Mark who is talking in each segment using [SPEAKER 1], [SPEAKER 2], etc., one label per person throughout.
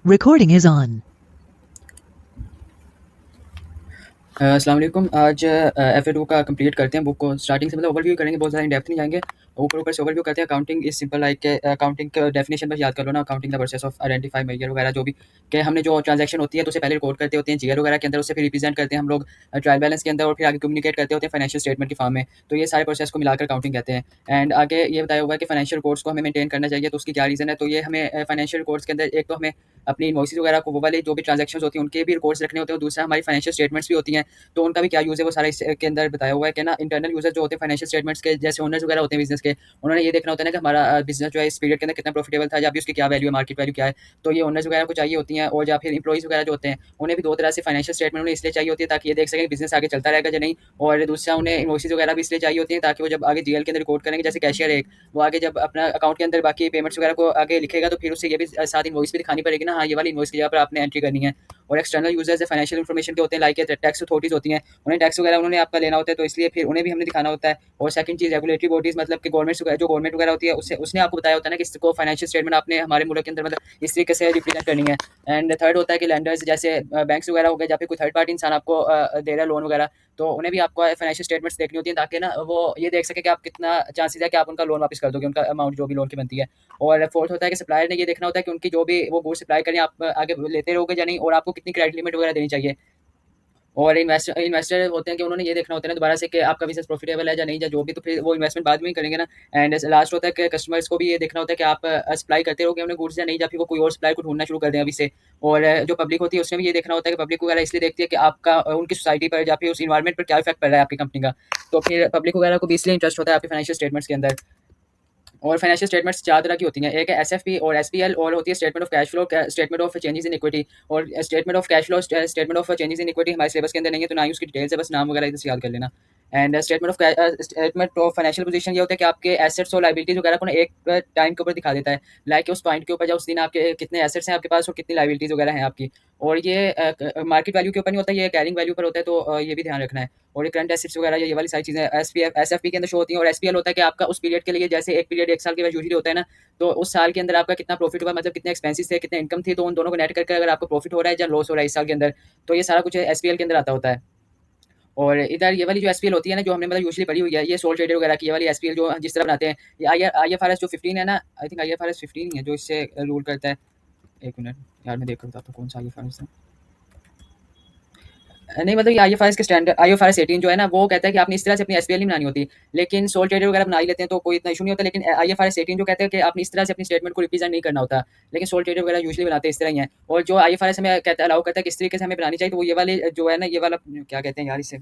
[SPEAKER 1] Recording is on.
[SPEAKER 2] अस्सलाम वालेकुम। आज FA2 का कंप्लीट करते हैं बुक को स्टार्टिंग से, मतलब ओवरव्यू करेंगे, बहुत ज़्यादा इन डेप्थ नहीं जाएंगे। ऊपर ऊपर से ओवरव्यू करते हैं। Accounting is simple like accounting का डेफिनेशन बस याद कर लो ना। Accounting the process of identify measure वगैरह जो भी कि हमने जो ट्रांजैक्शन होती है तो उससे पहले रिकॉर्ड करते होते हैं जीआर वगैरह के अंदर, उससे फिर रिप्रेजेंट करते हैं हम लोग ट्रायल बैलेंस के अंदर, और फिर आगे कम्युनिकेट करते होते हैं फाइनेंशियल स्टेटमेंट की फॉर्म में। तो ये सारे प्रोसेस को मिलाकर अकाउंटिंग कहते हैं। एंड आगे ये बताया हुआ है कि फाइनेंशियल रिकॉर्ड्स को हमें मेंटेन करना चाहिए। तो उसकी क्या रीज़न है? तो ये हमें फाइनेंशियल रिकॉर्ड्स के अंदर एक तो हमें अपनी इनवॉइसेस वगैरह को, वो वाले जो भी ट्रांजैक्शंस होती हैं उनके भी रिकॉर्ड्स रखने होते हैं। दूसरा हमारी फाइनेंशियल स्टेटमेंट्स भी होती हैं, तो उनका भी क्या यूज़ है वो सारा इसके अंदर बताया हुआ है कि ना इंटरनल यूज़र जो होते हैं फाइनेंशियल स्टेटमेंट्स के, जैसे ओनर्स वगैरह होते हैं बिज़नेस के, उन्होंने ये देखना होता है ना कि हमारा बिज़नेस जो है इस पीरियड के अंदर कितना प्रॉफिटेबल था, या अभी उसकी क्या वैल्यू है, मार्केट वैल्यू क्या है। तो ये ओनर्स वगैरह को चाहिए होती हैं, और या फिर एम्प्लॉइज़ वगैरह जो होते हैं उन्हें भी दो तरह से फाइनेंशियल स्टेटमेंट उन्हें इसलिए चाहिए होती है ताकि ये देख सकें कि बिज़नेस आगे चलता रहेगा या नहीं। और दूसरा उन्हें इनवॉइसेस वगैरह भी इसलिए चाहिए होती हैं ताकि वो जब आगे जीएल के अंदर रिकॉर्ड करेंगे, जैसे कैशियर एक, वो आगे जब अपना अकाउंट के अंदर बाकी पेमेंट्स वगैरह को आगे लिखेगा तो फिर उसे ये भी साथ इनवॉइस भी दिखानी पड़ेगी ना, हाँ ये वाली इनवॉइस की जगह पर आपने एंट्री करनी है। और एक्सटर्नल यूजर्स है फाइनेंशियल इन्फॉर्मेशन के होते हैं, लाइक टैक्स अथॉरिटीज़ होती हैं, उन्हें टैक्स वगैरह उन्होंने आपका लेना होता है, तो इसलिए फिर उन्हें भी हमने दिखाना होता है। और सेकंड चीज़ रेगुलेटरी बॉडीज़, मतलब कि गवर्नमेंट वगैरह होती है, उससे उसने आपको बताया होता है ना कि इसको फाइनेंशियल स्टेटमेंट आपने हमारे मुल्क के अंदर मतलब इस तरीके से रिप्रेजेंट करनी है। एंड थर्ड होता है कि लैंडर्स, जैसे बैंक्स वगैरह हो गए, या फिर कोई थर्ड पार्टी इंसान आपको दे रहा है लोन वगैरह, तो उन्हें भी आपको फाइनेंशियल स्टेटमेंट्स देखनी होती है ताकि ना वो ये देख सके कि आप कितना चांसेस है कि आप उनका लोन वापस कर दोगे, उनका अमाउंट जो भी लोन की बनती है। और फोर्थ होता है कि सप्लायर ने ये देखना होता है कि उनकी जो भी वो गुड्स सप्लाई करें आप आगे लेते रहोगे या नहीं, और आपको कितनी क्रेडिट लिमिट वगैरह देनी चाहिए। और इन्वेस्टर होते हैं कि उन्होंने ये देखना होता है ना दोबारा से कि आपका बिज़नेस प्रॉफिटेबल है या नहीं, या जो भी, तो फिर वो इन्वेस्टमेंट बाद में ही करेंगे ना। एंड लास्ट होता है कि कस्टमर्स को भी ये देखना होता है कि आप सप्लाई करते रहोगे उन्हें गुड्स या नहीं, या फिर वो कोई और सप्लाई को ढूंढना शुरू कर दें अभी से। और जो पब्लिक होती है उसने भी ये देखना होता है कि पब्लिक वगैरह इसलिए देखती है कि आपका उनकी सोसाइटी पर या फिर उस इन्वायरमेंट पर क्या इफेक्ट पड़ रहा है आपकी कंपनी का। तो फिर पब्लिक वगैरह को भी इसलिए इंटरेस्ट होता है आपके फाइनेंशियल स्टेटमेंट्स के अंदर। और फाइनेंशियल स्टेटमेंट्स चार तरह की होती हैं, एक है एसएफपी और एसपीएल, और होती है statement of cash flow, statement of changes in equity. और statement of cash flow, statement of changes in equity हमारे सिलेबस के अंदर नहीं है, तो ना ही उसकी डिटेल्स है, बस नाम वगैरह इधर से याद कर लेना। And statement of financial position ये होता है कि आपके एसेट्स और लाइबिलिटीज वगैरह को ना एक टाइम के ऊपर दिखा देता है, लाइक उस पॉइंट के ऊपर जब उस दिन आपके कितने एसेट्स हैं आपके पास और कितनी लाइबिलिटीज वगैरह हैं आपकी। और ये मार्केट वैल्यू के ऊपर नहीं होता, ये कैरिंग वैल्यू पर होता है, तो ये भी ध्यान रखना है। और ये करंट एसेट्स वगैरह ये वाली सारी चीज़ें एसएफपी के अंदर शो होती हैं। और एसपीएल होता है कि आपका उस पीरियड के लिए, जैसे एक पीरियड एक साल के बाद यूजुअली होता है ना, तो उस साल के अंदर आपका कितना प्रॉफिट हुआ, मतलब कितने एक्सपेंसेस थे, कितने इनकम थी, तो उन दोनों को नेट करके अगर आपको प्रॉफिट हो रहा है या लॉस हो रहा है इस साल के अंदर, तो ये सारा कुछ एसपीएल के अंदर आता होता है। और इधर ये वाली जो एसपीएल होती है ना, जो हमने मतलब यूजुअली पढ़ी हुई है, ये सोल ट्रेडर वगैरह की ये वाली एसपीएल जो जिस तरह बनाते हैं, ये आईएफआरएस जो 15 है ना, आई थिंक आईएफआरएस 15 ही है जो इससे रूल करता है। एक मिनट यार, मैं देख कर बताता हूँ कौन सा आईएफआरएस है। नहीं, मतलब ये आईएफआरएस के स्टैंडर्ड आईएफआरएस 18 जो है ना, वो कहता है कि आपने इस तरह से अपनी एसपीएल नहीं बनानी होती। लेकिन सोल ट्रेडर वगैरह बना ही लेते हैं तो कोई इतना इशू नहीं होता। लेकिन आईएफआरएस 18 जो कहता है कि आपने इस तरह से अपनी स्टेटमेंट को रिप्रेजेंट नहीं करना होता। लेकिन सोल ट्रेडर वगैरह यूजुअली बनाते हैं इस तरह ही है। और जो आईएफआरएस हमें कहता है, अलाउ करता है कि इस तरीके से हमें बनानी चाहिए, तो वो ये वाले जो है ना, ये वाला क्या कहते हैं यार इसे,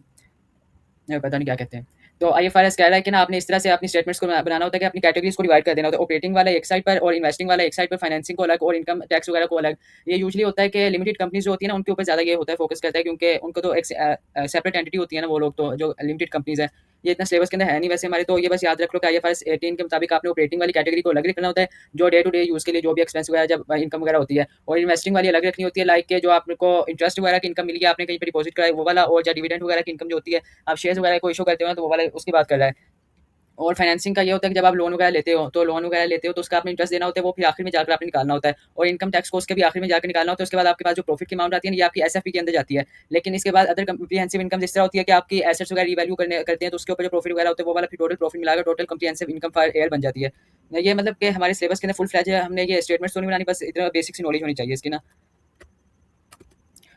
[SPEAKER 2] पता नहीं क्या कहते हैं। तो आईएफआरएस कह रहा है कि ना आपने इस तरह से अपनी स्टेटमेंट्स को बनाना होता है कि अपनी कैटेगरीज को डिवाइड कर देना होता है। ऑपरेटिंग वाला एक साइड पर और इन्वेस्टिंग वाला एक साइड पर, फाइनेंसिंग को अलग और इनकम टैक्स वगैरह को अलग। ये यूजुअली होता है कि लिमिटेड कंपनीज जो होती है ना उनके ऊपर ज़्यादा ये होता है, फोकस करता है, क्योंकि उनको तो एक सेपरेट एंटिटी होती है ना, वो लोग तो जो लिमिटेड कंपनीज है, ये इतना सिलेबस के अंदर है नहीं वैसे हमारे। तो ये बस याद रख लो कि आईएफआरएस 18 के मुताबिक आपने ऑपरेटिंग वाली कैटेगरी को अलग रखना होता है, जो डे टू डे यूज़ के लिए जो भी एक्सपेंस वगैरह जब इनकम वगैरह होती है। और इन्वेस्टिंग वाली अलग रखनी होती है, लाइक के जो आपको इंटरेस्ट वगैरह की इनकम मिली है, आपने कहीं पर डिपॉजिट कराया वो वाला, और या डिविडेंड वगैरह की इनकम जो होती है, आप शेयर्स वगैरह को इशू करते हो ना, तो वो वाला उसकी बात कर रहा है। और फाइनेंसिंग का ये होता है कि जब आप लोन वगैरह लेते हो, तो लोन वगैरह लेते हो तो उसका आपने इंटरेस्ट देना होता है, वो फिर आखिर में जाकर आपने निकालना होता है। और इनकम टैक्स को उसके भी आखिर में जाकर निकालना होता है। उसके बाद आपके पास जो प्रॉफिट की अमाउंट आती है ना, ये आपकी एसएफपी के अंदर जाती है। लेकिन इसके बाद अदर कम्प्रीहेंसिव इनकम जिस तरह होती है कि आपकी एसेट्स वगैरह रिवैल्यू करते हैं, तो उसके ऊपर जो प्रॉफिट वगैरह होते हैं, वो वाला फिर टोटल प्रॉफिट मिलाकर total comprehensive income for year बन जाती है। ये मतलब कि हमारे सिलेबस के अंदर फुल फ्लैज है, हमने ये स्टेटमेंट्स तो नहीं बनानी, बस इतना बेसिक सी नॉलेज होनी चाहिए इसकी ना।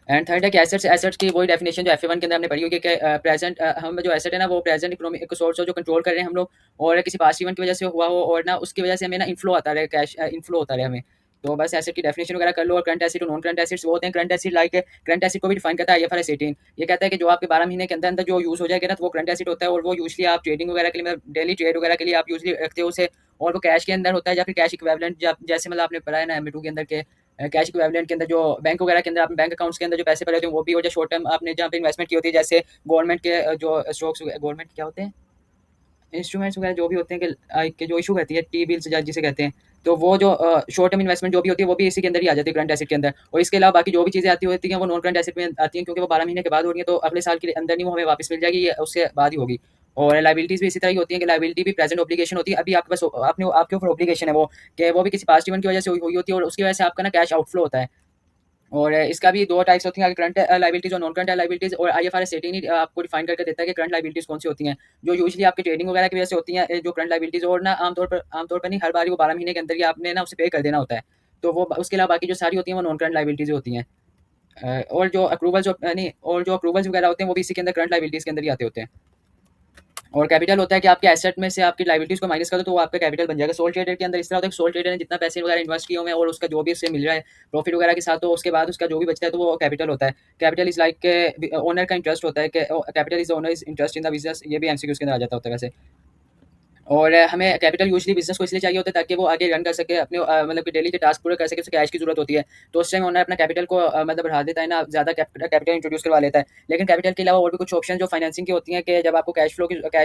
[SPEAKER 2] एंड थर्ड है कि एसेट्स की वही डेफिनेशन जो एफ वन के अंदर हमने पढ़ी होगी कि प्रेजेंट हम जो एसेट है ना, वो प्रेजेंट इकोनॉमिक सोर्स हो जो कंट्रोल कर रहे हैं हम लोग, और किसी पास्ट इवेंट की वजह से हुआ हो, और ना उसकी वजह से हमें ना इनफ्लो आता रहे, कैश इनफ्लो होता रहे हमें। तो बस एसेट की डेफिनेशन वगैरह कर लो। और करंट एसेट और नॉन करंट एसेट्स वो होते हैं। Current asset like current asset को भी डिफाइन करता है आईएफआरएस 18। ये कहता है कि जो आपके 12 महीने के अंदर अंदर जो यूज़ हो जाएगा ना, तो वो करंट एसेट होता है। और वो यूजली आप ट्रेडिंग वगैरह के लिए, मतलब डेली ट्रेड वगैरह के लिए आप यूजली रखते हो उसे। और वो कैश के अंदर होता है, या फिर कैश इक्विवेलेंट, जैसे मतलब आपने पढ़ा है ना एमए2 के अंदर के कैश इक्विवेलेंट के अंदर जो बैंक वगैरह के अंदर अपने बैंक अकाउंट्स के अंदर जो पैसे पड़े होते हैं वो भी, और जो शॉर्ट टर्म आपने जहाँ पे इन्वेस्टमेंट की होती है, जैसे गवर्नमेंट के जो स्टॉक्स, गवर्नमेंट क्या होते हैं, इंस्ट्रूमेंट्स वगैरह जो भी होते हैं कि जो इशू करती है टी बिल्स जिसे कहते हैं, तो वो जो शॉर्ट टर्म इन्वेस्टमेंट जो भी होती है वो भी इसी के अंदर ही आ जाती है, करंट एसेट के अंदर। और इसके अलावा बाकी जो भी चीज़ें आती होती हैं वो नॉन करंट एसेट में आती हैं, क्योंकि वो 12 महीने के बाद हो रही है, तो अगले साल के अंदर नहीं वो हमें वापस मिल जाएगी, ये उससे बाद ही होगी। और लाइबिलिटीज़ भी इसी तरह ही होती है कि लाइबिलिटी भी प्रेजेंट ऑब्लिगेशन होती है, अभी आपके पास आपने आपके ऊपर ऑब्लिगेशन है वो, कि वो भी किसी पास्ट इवेंट की वजह से हुई होती है, और उसकी वजह से आपका ना कैश आउटफ्लो होता है। और इसका भी दो टाइप्स होती हैं, करंट लाइबिलिटीज और नॉन करंट लाइबिलिटीज। और आईएफआरएस 18 ही आपको डिफाइन करके देता है कि करंट लाइबिलिटीज कौन सी होती हैं, जो यूजुअली आपके ट्रेडिंग वगैरह की वजह से होती हैं, जो करंट लाइबिलिटीज। और ना आमतौर पर नहीं, हर बार वो 12 महीने के अंदर ही आपने ना उसे पे कर देना होता है। तो वो उसके अलावा बाकी जो सारी होती हैं वो नॉन करंट लाइबिलिटीज होती हैं। और जो अप्रूवल्स नहीं, और जो अप्रूवल्स वगैरह होते हैं वो भी इसी के अंदर करंट लाइबिलिटीज के अंदर ही आते होते हैं। और कैपिटल होता है कि आपके एसेट में से आपकी लाइबिलिटीज को माइनस कर दो तो वो आपका कैपिटल बन जाएगा। सोल ट्रेडर के अंदर इस तरह होता है कि सोल ट्रेडर ने जितना पैसे वगैरह इन्वेस्ट किए हुए हैं और उसका जो भी उससे मिल रहा है प्रॉफिट वगैरह के साथ, तो उसके बाद उसका जो भी बचता है तो वो कैपिटल होता है। कैपिटल इज लाइक ओनर का इंटरेस्ट होता है कि capital is owner is interest in the business. ये भी एमसीक्यूज के अंदर आ जाता होता है वैसे। और हमें कैपिटल यूजुअली बिजनेस को इसलिए चाहिए होता है ताकि वो आगे रन कर सके अपने मतलब कि डेली के टास्क पूरे कर सके, उसे कैश की जरूरत होती है। तो उस टाइम ओनर अपना कैपिटल को मतलब बढ़ा देता है ना, ज़्यादा कैपिटल इंट्रोड्यूस करवा लेता है। लेकिन कैपिटल के अलावा और भी कुछ ऑप्शन जो फाइनेंसिंग की होती हैं कि जब आपको कैश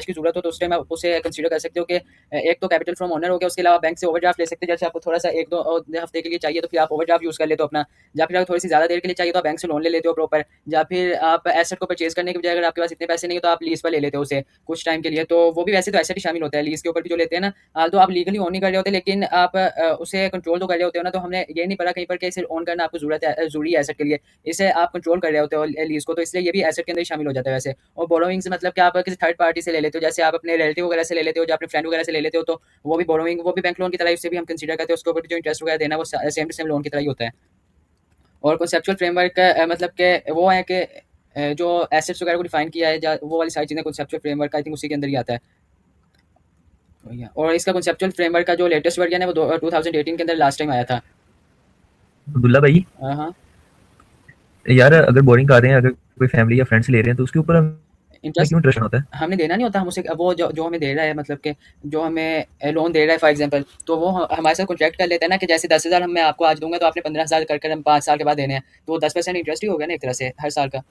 [SPEAKER 2] की जरूरत हो तो उस टाइम आप उसे कंसीडर कर सकते हो कि एक तो कैपिटल फ्रॉम ओनर हो गया, उसके अलावा बैंक से ओवरड्राफ्ट ले सकते हैं। जैसे आपको थोड़ा सा एक दो हफ्ते के लिए चाहिए तो फिर आप ओवरड्राफ्ट यूज़ कर लेते हो अपना, या फिर अगर थोड़ी सी ज़्यादा देर के लिए चाहिए तो आप बैंक से लोन ले लेते हो प्रॉपर, या फिर आप एसेट को परचेज करने के बजाय अगर आपके पास इतने पैसे नहीं हो तो आप लीज पर ले लेते हो उसे कुछ टाइम के लिए। तो वो भी वैसे तो एसेट ही शामिल होता है लीज के ऊपर भी जो लेते हैं ना। तो आप लीगली ओन नहीं कर रहे होते, लेकिन आप उसे कंट्रोल तो कर रहे होते हो ना। तो हमने ये नहीं पढ़ा कहीं पर कि इसे ओन करना आपको जरूरी है एसेट के लिए, इसे आप कंट्रोल कर रहे होते हो लीज को, तो इसलिए ये भी एसेट के अंदर ही शामिल हो जाता है वैसे। और बोरोइंग से मतलब कि आप किसी थर्ड पार्टी से ले लेते हो, जैसे आप अपने रिलेटिव वगैरह से ले लेते हो या अपने फ्रेंड वगैरह से ले लेते हो, तो वो भी बोरोइंग, वो भी बैंक लोन की तरह, उससे भी हम कंसीडर करते हैं। उसके ऊपर जो इंटरेस्ट वगैरह देना वो सेम टू सेम लोन की तरह ही होता है। और कॉन्सेप्चुअल फ्रेमवर्क का मतलब कि वो है कि जो एसेट्स वगैरह को डिफाइन किया है, वो वाली सारी चीज़ें कॉन्सेप्चुअल फ्रेमवर्क आई थिंक उसी के अंदर ही आता है। और इसका कॉन्सेप्चुअल फ्रेमवर्क का जो लेटेस्ट वर्जन है वो 2018 के अंदर लास्ट टाइम आया था।
[SPEAKER 1] अब्दुल्ला भाई,
[SPEAKER 2] हाँ।
[SPEAKER 1] यार अगर बोरिंग कर रहे हैं, अगर कोई फैमिली या फ्रेंड्स ले रहे हैं तो उसके ऊपर हमें
[SPEAKER 2] इंटरेस्ट
[SPEAKER 1] क्यों इंटरेस्ट होता है?
[SPEAKER 2] हमने देना नहीं होता, हम उसे वो जो हमें दे रहा है मतलब कि जो हमें लोन दे रहा है फॉर एग्जांपल, तो वो हमारे साथ कॉन्ट्रैक्ट कर लेता है ना कि जैसे 10,000 मैं आपको आज दूंगा तो आपने 15,000 कर कर हम 5 साल के बाद देने हैं, तो 10% इंटरेस्ट ही हो गया ना एक तरह से हर साल का।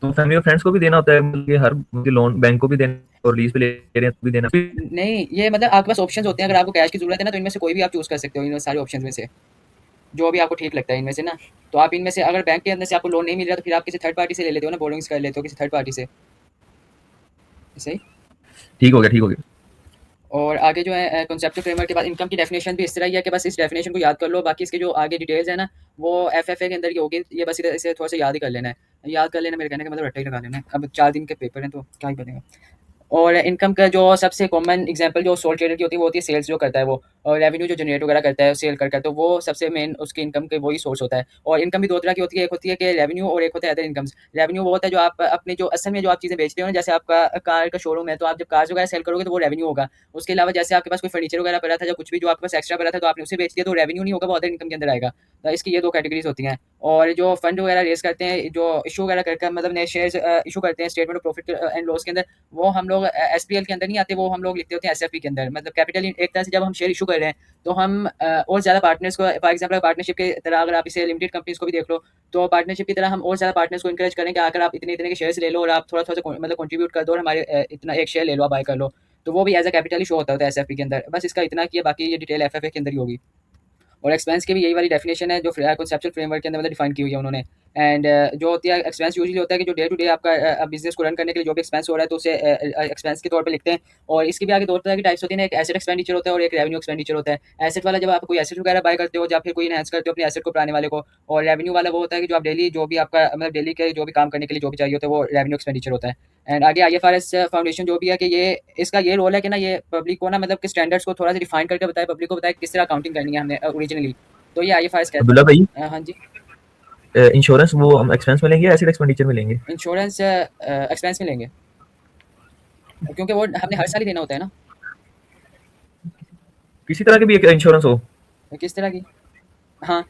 [SPEAKER 1] तो फैमिली और फ्रेंड्स को भी देना होता है, मतलब कि हर मुझे लोन बैंक को भी देना और लीज पे ले रहे हैं तो भी देना?
[SPEAKER 2] नहीं, ये मतलब आपके पास ऑप्शंस होते हैं, अगर आपको कैश की जरूरत है ना तो इनमें से कोई भी आप चूज कर सकते हो, इन सारे ऑप्शंस में से जो भी आपको ठीक लगता है इनमें से ना। तो आप इनमें से अगर बैंक के अंदर से आपको लोन नहीं मिल रहा तो फिर आप किसी थर्ड पार्टी से ले लेते हो ना, बोरोइंग्स कर लेते हो किसी थर्ड पार्टी से। सही।
[SPEAKER 1] ठीक हो गया, ठीक हो गया।
[SPEAKER 2] और आगे जो है कॉन्सेप्चुअल फ्रेमवर्क के बाद इनकम की डेफिनेशन भी इस तरह ही है कि बस इस डेफिनेशन को याद कर लो, बाकी इसके जो आगे डिटेल्स है ना वो एफएफए के अंदर ही होगी। ये बस इसे थोड़ा सा याद ही कर लेना है, याद कर लेना, मेरे कहने का मतलब रट्टा ही लगा लेना है। अब 4 दिन के पेपर हैं तो क्या ही बनेगा। और इनकम का जो सबसे कॉमन एग्जांपल जो सोल ट्रेडर की होती है वो होती है सेल्स जो करता है वो, और रेवेन्यू जो जनरेट वगैरह करता है सेल करता है, तो वो सबसे मेन उसकी इनकम के वही सोर्स होता है। और इनकम भी दो तरह की होती है, एक होती है कि रेवेन्यू और एक होता है अदर इनकम्स। रेवेन्यू वो होता है जो आप अपने जो असल में जो आप चीज़ें बेचते हो ना, जैसे आपका कार का शोरूम है तो आप जब कार्स वगैरह सेल करोगे तो वो रेवेन्यू होगा। उसके अलावा जैसे आपके पास कोई फर्नीचर वगैरह पड़ा था या कुछ भी जो आपके पास एक्स्ट्रा पड़ा था तो आपने उसे बेच दिया तो रेवेन्यू नहीं होगा, वो अदर इनकम के अंदर आएगा। तो इसकी ये दो कैटेगरीज होती हैं। और जो फंड वगैरह रेस करते हैं, जो इशू वगैरह करके मतलब नए शेयर इशू करते हैं statement of profit and loss के अंदर, वो हम लोग एसपीएल के अंदर नहीं आते, वो हम लोग लिखते होते हैं एसएफपी के अंदर। मतलब कैपिटल एक तरह से जब हम शेयर इशू कर रहे हैं तो हम और ज़्यादा पार्टनर्स को, फॉर एग्जांपल पार्टनरशिप की तरह अगर आप इसे लिमिटेड कंपनीज को भी देख लो, तो पार्टनरशिप की तरह हम और ज़्यादा पार्टनर्स को इंकरेज करें कि अगर आप इतने इतने के शेयर्स ले लो और आप थोड़ा थोड़ा सा मतलब कंट्रीब्यूट कर दो और हमारे इतना एक शेयर ले लो, बाय कर लो, तो वो भी एज अ कैपिटल ही शो होता है एसएफपी के अंदर। बस इसका इतना किया, बाकी ये डिटेल एफएफए के अंदर ही होगी। और एक्सपेंस की भी यही वाली डेफिनेशन है जो कॉन्सेप्चुअल फ्रेमवर्क के अंदर मतलब डिफाइन की हुई है उन्होंने। एंड जो होती है एक्सपेंस यूजुअली होता है कि जो डे टू डे आपका बिजनेस को रन करने के लिए जो भी एक्सपेंस हो रहा है तो उसे एक्सपेंस के तौर पे लिखते हैं। और इसकी भी आगे दो तरह की टाइप्स होती हैं, एक एसेट एक्सपेंडिचर होता है और एक रेवेन्यू एक्सपेंडिचर होता है। एसेट वाला जब आप कोई एसेट वगैरह बाय करते हो या फिर कोई इनहेंस करते हो अपने एसेट को बढ़ाने वाले को, और रेवेन्यू वाला वो होता है कि जो आप डेली जो भी आपका मतलब डेली के जो भी काम करने के लिए जो भी चाहिए होता है वो रेवेन्यू एक्सपेंडिचर होता है। एंड आगे आईएफआरएस फाउंडेशन जो भी है कि ये इसका ये रोल है कि ना ये पब्लिक को ना मतलब कि स्टैंडर्ड्स को थोड़ा सा डिफाइन करके बताए, पब्लिक को बताए किस तरह अकाउंटिंग करनी है हमने ओरिजिनली। तो ये आईएफआरएस कहता
[SPEAKER 1] अब्दुल्ला भाई,
[SPEAKER 2] है। हाँ जी।
[SPEAKER 1] इंश्योरेंस वो हम एक्सपेंस में लेंगे या एसेट एक्सपेंडिचर में लेंगे?
[SPEAKER 2] इंश्योरेंस एक्सपेंस में लेंगे क्योंकि वो हमने हर साल ही देना होता है ना।
[SPEAKER 1] किसी तरह की भी एक इंश्योरेंस हो,
[SPEAKER 2] किस तरह की। हाँ।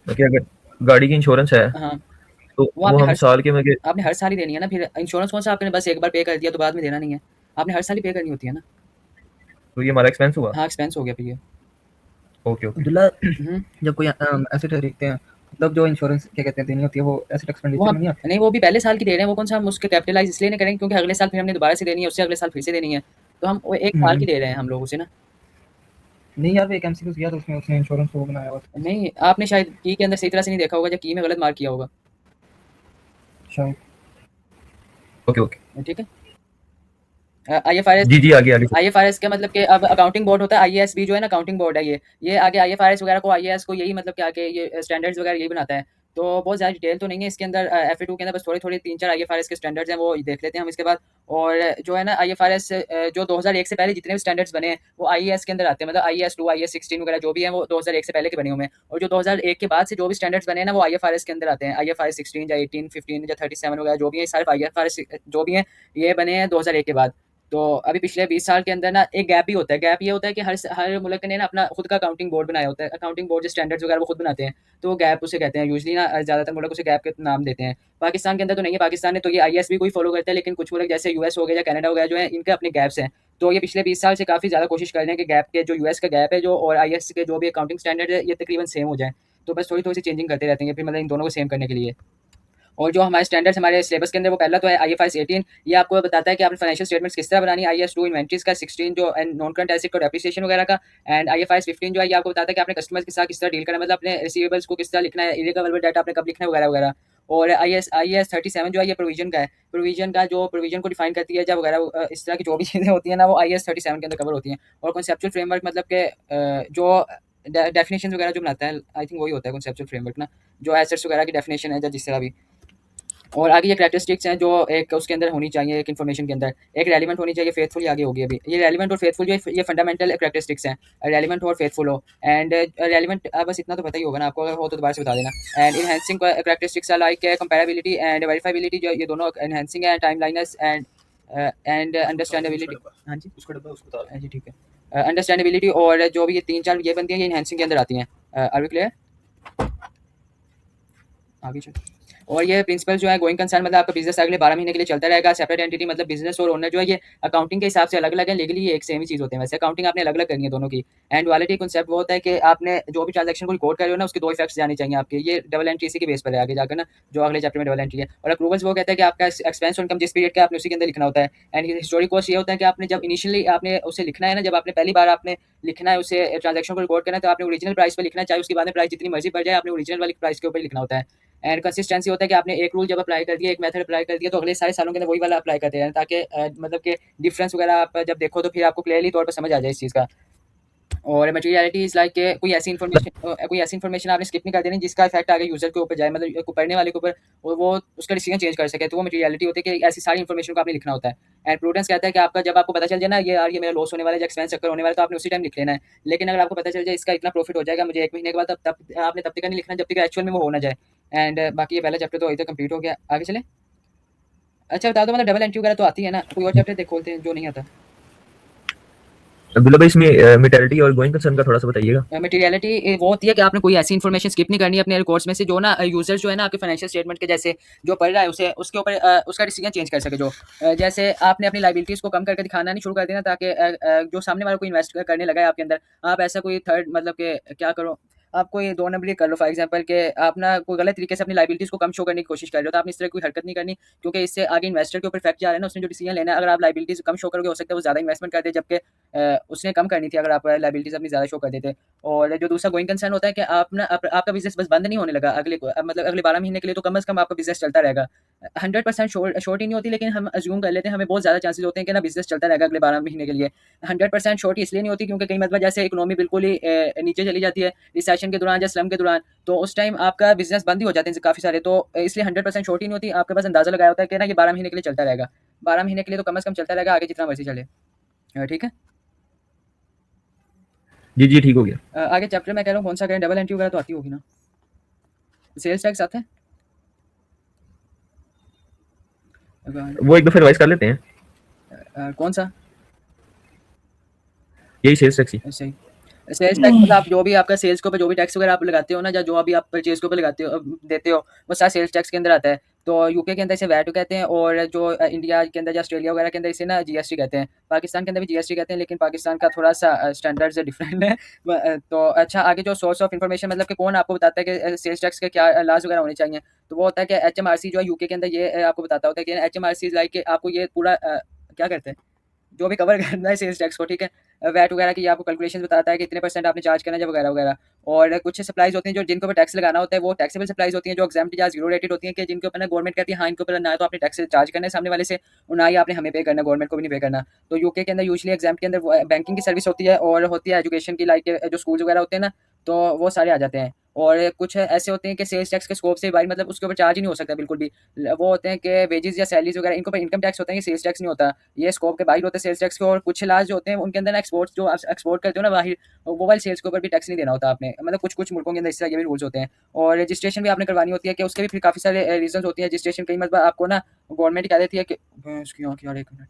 [SPEAKER 1] कि अगर गाड़ी की इंश्योरेंस है
[SPEAKER 2] हाँ,
[SPEAKER 1] तो
[SPEAKER 2] वो
[SPEAKER 1] वो
[SPEAKER 2] आपने
[SPEAKER 1] हम साल के में
[SPEAKER 2] आपने हर साल ही देनी है ना। फिर इंश्योरेंस कौन सा आपने बस एक बार पे कर दिया तो बाद में देना नहीं है, आपने हर साल ही पे करनी होती है ना।
[SPEAKER 1] तो ये हमारा एक्सपेंस हुआ।
[SPEAKER 2] हाँ, एक्सपेंस हो गया फिर ये।
[SPEAKER 1] Okay okay.
[SPEAKER 3] अब्दुल्ला,
[SPEAKER 2] हम्म।
[SPEAKER 3] जब कोई एसेट खरीदते हैं, मतलब जो इंश्योरेंस क्या कहते हैं देनी होती है, वो एसेट
[SPEAKER 2] वो
[SPEAKER 3] एक्सपेंडिचर
[SPEAKER 2] हम
[SPEAKER 3] में नहीं आती?
[SPEAKER 2] नहीं, वो भी पहले साल की दे रहे हैं, वो कौन सा हम उसके कैपिटलाइज इसलिए नहीं करेंगे क्योंकि अगले साल फिर हमने दोबारा से देनी है, उससे अगले साल फिर से देनी है, तो हम वो एक साल की दे रहे हैं हम लोग उसे ना।
[SPEAKER 3] नहीं यार, वो एक एमसीक्यू किया तो उसमें उसने इंश्योरेंस को बनाया हुआ था
[SPEAKER 2] नहीं, आपने शायद की के अंदर सही तरह से नहीं देखा होगा या की में गलत मार्क किया होगा।
[SPEAKER 3] शायद।
[SPEAKER 1] Okay okay.
[SPEAKER 2] ठीक है। IFRS
[SPEAKER 1] जी, जी, आगे, आगे सर।
[SPEAKER 2] IFRS का मतलब कि अब अकाउंटिंग बोर्ड होता है, IAS भी जो है ना अकाउंटिंग बोर्ड है ये आगे IFRS वगैरह को IAS को यही मतलब कि आगे ये स्टैंडर्ड्स वगैरह यही बनाता है। तो बहुत ज़्यादा डिटेल तो नहीं है इसके अंदर, FA2 के अंदर बस थोड़े-थोड़े 3-4 IFRS के स्टैंडर्ड्स हैं वो देख लेते हैं हम इसके बाद। और जो है ना IFRS जो 2001 से पहले जितने भी स्टैंडर्ड्स बने हैं वो IAS के अंदर आते हैं, मतलब IAS2 IAS 16 वगैरह जो भी हैं वो 2001 से पहले के बने हुए हैं। और जो 2001 के बाद से जो भी स्टैंडर्ड्स बने हैं ना वो IFRS के अंदर आते हैं, IFRS 16 या 18, 15 या 37 वगैरह जो भी हैं, सारे IFRS जो भी हैं ये बने हैं 2001 के बाद। तो अभी पिछले 20 साल के अंदर ना एक गैप भी होता है। गैप ये होता है कि हर मुल्क ने ना अपना खुद का अकाउंटिंग बोर्ड बनाया होता है। अकाउंटिंग बोर्ड जो स्टैंडर्ड्स वगैरह वो खुद बनाते हैं, तो वो गैप उसे कहते हैं। यूजुअली ना ज़्यादातर मुल्क उसे गैप के नाम देते हैं। पाकिस्तान के अंदर तो नहीं है, पाकिस्तान ने तो ये IAS भी कोई फॉलो करता है, लेकिन कुछ मुल्क जैसे US हो गया या कनाडा हो गया जो है इनके अपने गैप्स हैं। तो ये पिछले 20 साल से काफ़ी ज़्यादा कोशिश कर रहे हैं कि गैप के जो US का गैप है जो और IAS के जो भी अकाउंटिंग स्टैंडर्ड है ये तकरीबन सेम हो जाए। तो बस थोड़ी-थोड़ी सी चेंजिंग करते रहते हैं फिर मतलब इन दोनों को सेम करने के लिए। और जो हमारे स्टैंडर्ड्स हमारे सिलेबस के अंदर वो पहला तो है IFRS 18। ये आपको बताता है कि आपने फाइनेंशियल स्टेटमेंट्स किस तरह बनानी है। IAS2 इन्वेंटरीज का, 16 जो नॉन करंट एसेट का डेप्रिसिएशन वगैरह का। एंड IFRS 15 जो है ये आपको बताता है कि आपने कस्टमर्स के साथ किस तरह डील करना है, मतलब अपने रिसीवेबल्स को किस तरह लिखना है, इरेकवरेबल डाटा आपने कब लिखना है वगैरह वगैरह। और IAS 37 जो है ये प्रोविजन का है। प्रोविजन का जो प्रोविजन को डिफाइन करती है जब वगैरह इस तरह की जो भी चीज़ें होती हैं ना वो IAS 37 के अंदर कवर होती हैं। और कॉन्सेप्चुअल फ्रेमवर्क मतलब कि जो डेफिनेशन वगैरह जो बनाता है आई थिंक वही होता है कॉन्सेप्चुअल फ्रेमवर्क ना, जो एसेट्स वगैरह की डेफिनेशन है या जिस तरह भी। और आगे ये कैरेक्टरिस्टिक्स हैं जो एक उसके अंदर होनी चाहिए, एक इन्फॉर्मेशन के अंदर एक रेलिवेंट होनी चाहिए, फेथफुल आगे होगी अभी। ये रेलिवेंट और फेथफुल जो ये फंडामेंटल कैरेक्टरिस्टिक्स हैं, रेलिवेंट और फेथफुल हो। एंड रेलिवेंट बस इतना तो पता ही होगा ना आपको, अगर हो तो दोबारा से बता देना। And enhancing characteristics like comparability and verifiability, जो ये दोनों इनहेंसिंग है, टाइमलाइनस एंड अंडरस्टैंडेबिलिटी। हाँ जी उसका डब्बा उसको बता। हाँ जी ठीक है। अंडरस्टैंडेबिलिटी और जो भी ये 3-4 ये बनती हैं ये इनहेंसिंग के अंदर आती हैं। Are we clear? आगे चल। और ये प्रिंसिपल जो है गोइंग कंसर्न मतलब आपका बिजनेस अगले 12 महीने के लिए चलता रहेगा। सेपरेट एंटिटी मतलब बिजनेस और ओनर जो है ये अकाउंटिंग के हिसाब से अलग अलग है, लीगली ये एक सेम ही चीज़ होते हैं। वैसे अकाउंटिंग आपने अलग अलग करनी है दोनों की। एंड डुअलिटी कॉन्सेप्ट वो होता है कि आपने जो भी ट्रांजैक्शन को रिकॉर्ड कर रहे हो ना उसके दो इफेक्ट्स जाने चाहिए आपके। ये डबल एंट्री इसी के बेस पर है आगे जाकर ना, जो अगले चैप्टर में डबल एंट्री है। और अप्रूवल्स वो कहता है कि आपका एक्सपेंस इनकम जिस पीरियड का आपने उसी के अंदर लिखना होता है। एंड हिस्टोरिक कॉस्ट ये होता है कि आपने जब इनिशियली आपने उसे लिखना है ना, जब आपने पहली बार आपने लिखना है उसे ट्रांजैक्शन को रिकॉर्ड करना है तो आपने ओरिजिनल प्राइस पर लिखना है, चाहे उसके बाद में प्राइस जितनी मर्जी बढ़ जाए आपने ओरिजिनल वाली प्राइस के ऊपर लिखना होता है। एंड कंसिस्टेंसी होता है कि आपने एक रूल जब अप्लाई कर दिया, एक मेथड अप्लाई कर दिया तो अगले सारे सालों के अंदर वही वाला अप्लाई करते हैं, ताकि मतलब कि डिफरेंस वगैरह आप जब देखो तो फिर आपको क्लियरली तौर पर समझ आ जाए इस चीज़ का। और मटेरियलिटी इज़ लाइक कोई ऐसी इन्फॉर्मेशन आपने स्किप नहीं कर देनी जिसका इफेक्ट आगे यूजर के ऊपर जाए, मतलब पढ़ने वाले के ऊपर, और वो उसका डिसीजन चेंज कर सके। तो वो मटेरियलिटी होती है कि ऐसी सारी इन्फॉर्मेशन को आपने लिखना होता है। एंड प्रूडेंस कहता है कि आपका जब आपको पता चल जाए ना ये यार ये मेरा लॉस होने वाला है, एक्सपेंस चक्कर होने वाला है, तो आपने उसी टाइम लिख लेना है। लेकिन अगर आपको पता चल जाए इसका इतना प्रॉफिट हो जाएगा मुझे 1 महीने के बाद, तब आपने तब तक नहीं लिखना जब तक एक्चुअल में वो हो ना जाए। एंड बाकी ये पहला चैप्टर तो इधर कंप्लीट हो गया, आगे चले। अच्छा बता दो, मतलब डबल एंट्री वगैरह तो आती है ना, कोई और चैप्टर देख खोलते हैं जो नहीं आता।
[SPEAKER 1] अब्दुल्ला भाई इसमें मेटर्निटी और गोइंग कंसर्न का थोड़ा सा बताइएगा।
[SPEAKER 2] मटेरियलिटी वो होती है कि आपने कोई ऐसी इन्फॉर्मेशन स्किप नहीं करनी है अपने रिकॉर्ड्स में से जो ना यूजर जो है ना आपके फाइनेंशियल स्टेटमेंट के जैसे जो पढ़ रहा है उसे उसके ऊपर उसका डिसीजन चेंज कर सके। जो जैसे आपने अपनी लाइबिलिटीज़ को कम करके दिखाना नहीं शुरू कर देना, ताकि जो सामने वाले को इन्वेस्ट करने लगा है आपके अंदर, आप ऐसा कोई थर्ड मतलब कि क्या करो, आप कोई 2 नंबरी कर लो फॉर एग्जांपल कि आप ना कोई गलत तरीके से अपनी लाइबिलिटीज़ को कम शो करने की कोशिश कर रहे हो, तो आपने इस तरह कोई हरकत नहीं करनी, क्योंकि इससे आगे इन्वेस्टर के ऊपर इफेक्ट जा रहा है ना, उसने जो डिसीजन लेना है। अगर आप लाइबिलिटीज़ कम शो करोगे हो सकता है वो ज़्यादा इन्वेस्टमेंट कर दे, जबकि उसने कम करनी थी अगर आप लाइबिलिटीज़ अपनी ज़्यादा शो कर देते। और जो दूसरा गोइंग कंसर्न होता है कि आप ना आपका बिजनेस बस बंद नहीं होने लगा मतलब अगले 12 महीने के लिए, तो कम से कम आपका बिजनेस चलता रहेगा। 100% शॉर्ट ही नहीं होती, लेकिन हम अज्यूम कर लेते हैं, हमें बहुत ज़्यादा चांसेस होते हैं कि ना बिजनेस चलता रहेगा अगले 12 महीने के लिए। 100% शॉर्ट इसलिए नहीं होती क्योंकि कई मतलब जैसे इकोनॉमी बिल्कुल ही नीचे चली जाती है रिसेशन के दौरान या स्लम के दौरान, तो उस टाइम आपका बिजनेस बंद ही हो जाते हैं काफ़ी सारे। तो इसलिए 100% शॉर्ट ही नहीं होती, आपके पास अंदाजा लगाया होता है कि ना ये 12 महीने के लिए चलता रहेगा। 12 महीने के लिए तो कम से कम चलता रहेगा, आगे जितना मर्जी चले। ठीक है।
[SPEAKER 1] जी, जी, ठीक हो गया।
[SPEAKER 2] आगे चैप्टर मैं कह रहा हूँ कौन सा करें, डबल एंट्री वगैरह तो आती होगी ना, सेल्स टैक्स आता है।
[SPEAKER 1] वो एक दफा रिवाइज कर लेते हैं।
[SPEAKER 2] कौन सा?
[SPEAKER 1] यही सेल्स टैक्स ही।
[SPEAKER 2] सही। सेल्स टैक्स मतलब आप जो भी आपका सेल्स के ऊपर जो भी टैक्स वगैरह आप लगाते हो ना, या जो अभी आप परचेज के ऊपर लगाते हो देते हो, वो सारा सेल्स टैक्स के अंदर आता है। तो यूके के अंदर इसे वैट कहते हैं, और जो इंडिया के अंदर या ऑस्ट्रेलिया वगैरह के अंदर इसे ना जीएसटी कहते हैं। पाकिस्तान के अंदर भी जीएसटी कहते हैं, लेकिन पाकिस्तान का थोड़ा सा स्टैंडर्ड से डिफरेंट है। तो अच्छा आगे जो सोर्स ऑफ इन्फॉर्मेशन मतलब कि कौन आपको बताता है कि सेल्स टैक्स के क्या लॉज वगैरह होने चाहिए, तो वो होता है कि HMRC जो है यूके के अंदर ये आपको बताता होता है कि HMRC लाइक आपको ये पूरा क्या करते हैं जो भी कवर करना है सेल्स टैक्स को, ठीक है। वैट वगैरह की आपको कैलकुलेशन बताता है कि इतने % आपने चार्ज करना है वगैरह वगैरह। और कुछ सप्लाईज होती हैं जो जिनके ऊपर टैक्स लगाना होता है, वो टैक्सेबल सप्लाईज होती हैं जो एग्जाम्प्ट या जीरो रेटेड होती हैं, कि जिनके ऊपर ना गवर्नमेंट कहती है हाँ इनके ऊपर ना तो आपने टैक्स चार्ज करना है सामने वाले से, और ना ही आपने हमें पे करना, गवर्नमेंट को भी नहीं पे करना। तो यूके के अंदर यूजली एग्जाम्प्ट के अंदर बैंकिंग की सर्विस होती है और होती है एजुकेशन की, लाइक जो स्कूल वगैरह होते हैं ना, तो वो सारे आ जाते हैं। और कुछ ऐसे होते हैं कि सेल्स टैक्स के स्कोप से भाई मतलब उसके ऊपर चार्ज ही नहीं हो सकता बिल्कुल भी। वो होते हैं कि वेजेस या सैलरीज वगैरह इनके ऊपर इनकम टैक्स होता है, ये सेल्स टैक्स नहीं होता, ये स्कोप के बाहर होते हैं सेल्स टैक्स के। और कुछ लाज जो होते हैं उनके अंदर ना एक्सपोर्ट जो आप एक्सपोर्ट करते हो ना बाहर, वो वाले सेल्स के ऊपर भी टैक्स नहीं देना होता आपने, मतलब कुछ कुछ मुल्कों के अंदर इस तरह के भी रूल्स होते हैं। और रजिस्ट्रेशन भी आपने करवानी होती है, कि उसके भी फिर काफ़ी सारे रीजन होती है। रजिस्ट्रेशन कई मतलब आपको ना गवर्नमेंट कह देती है कि इसकी आँख यार 1 मिनट।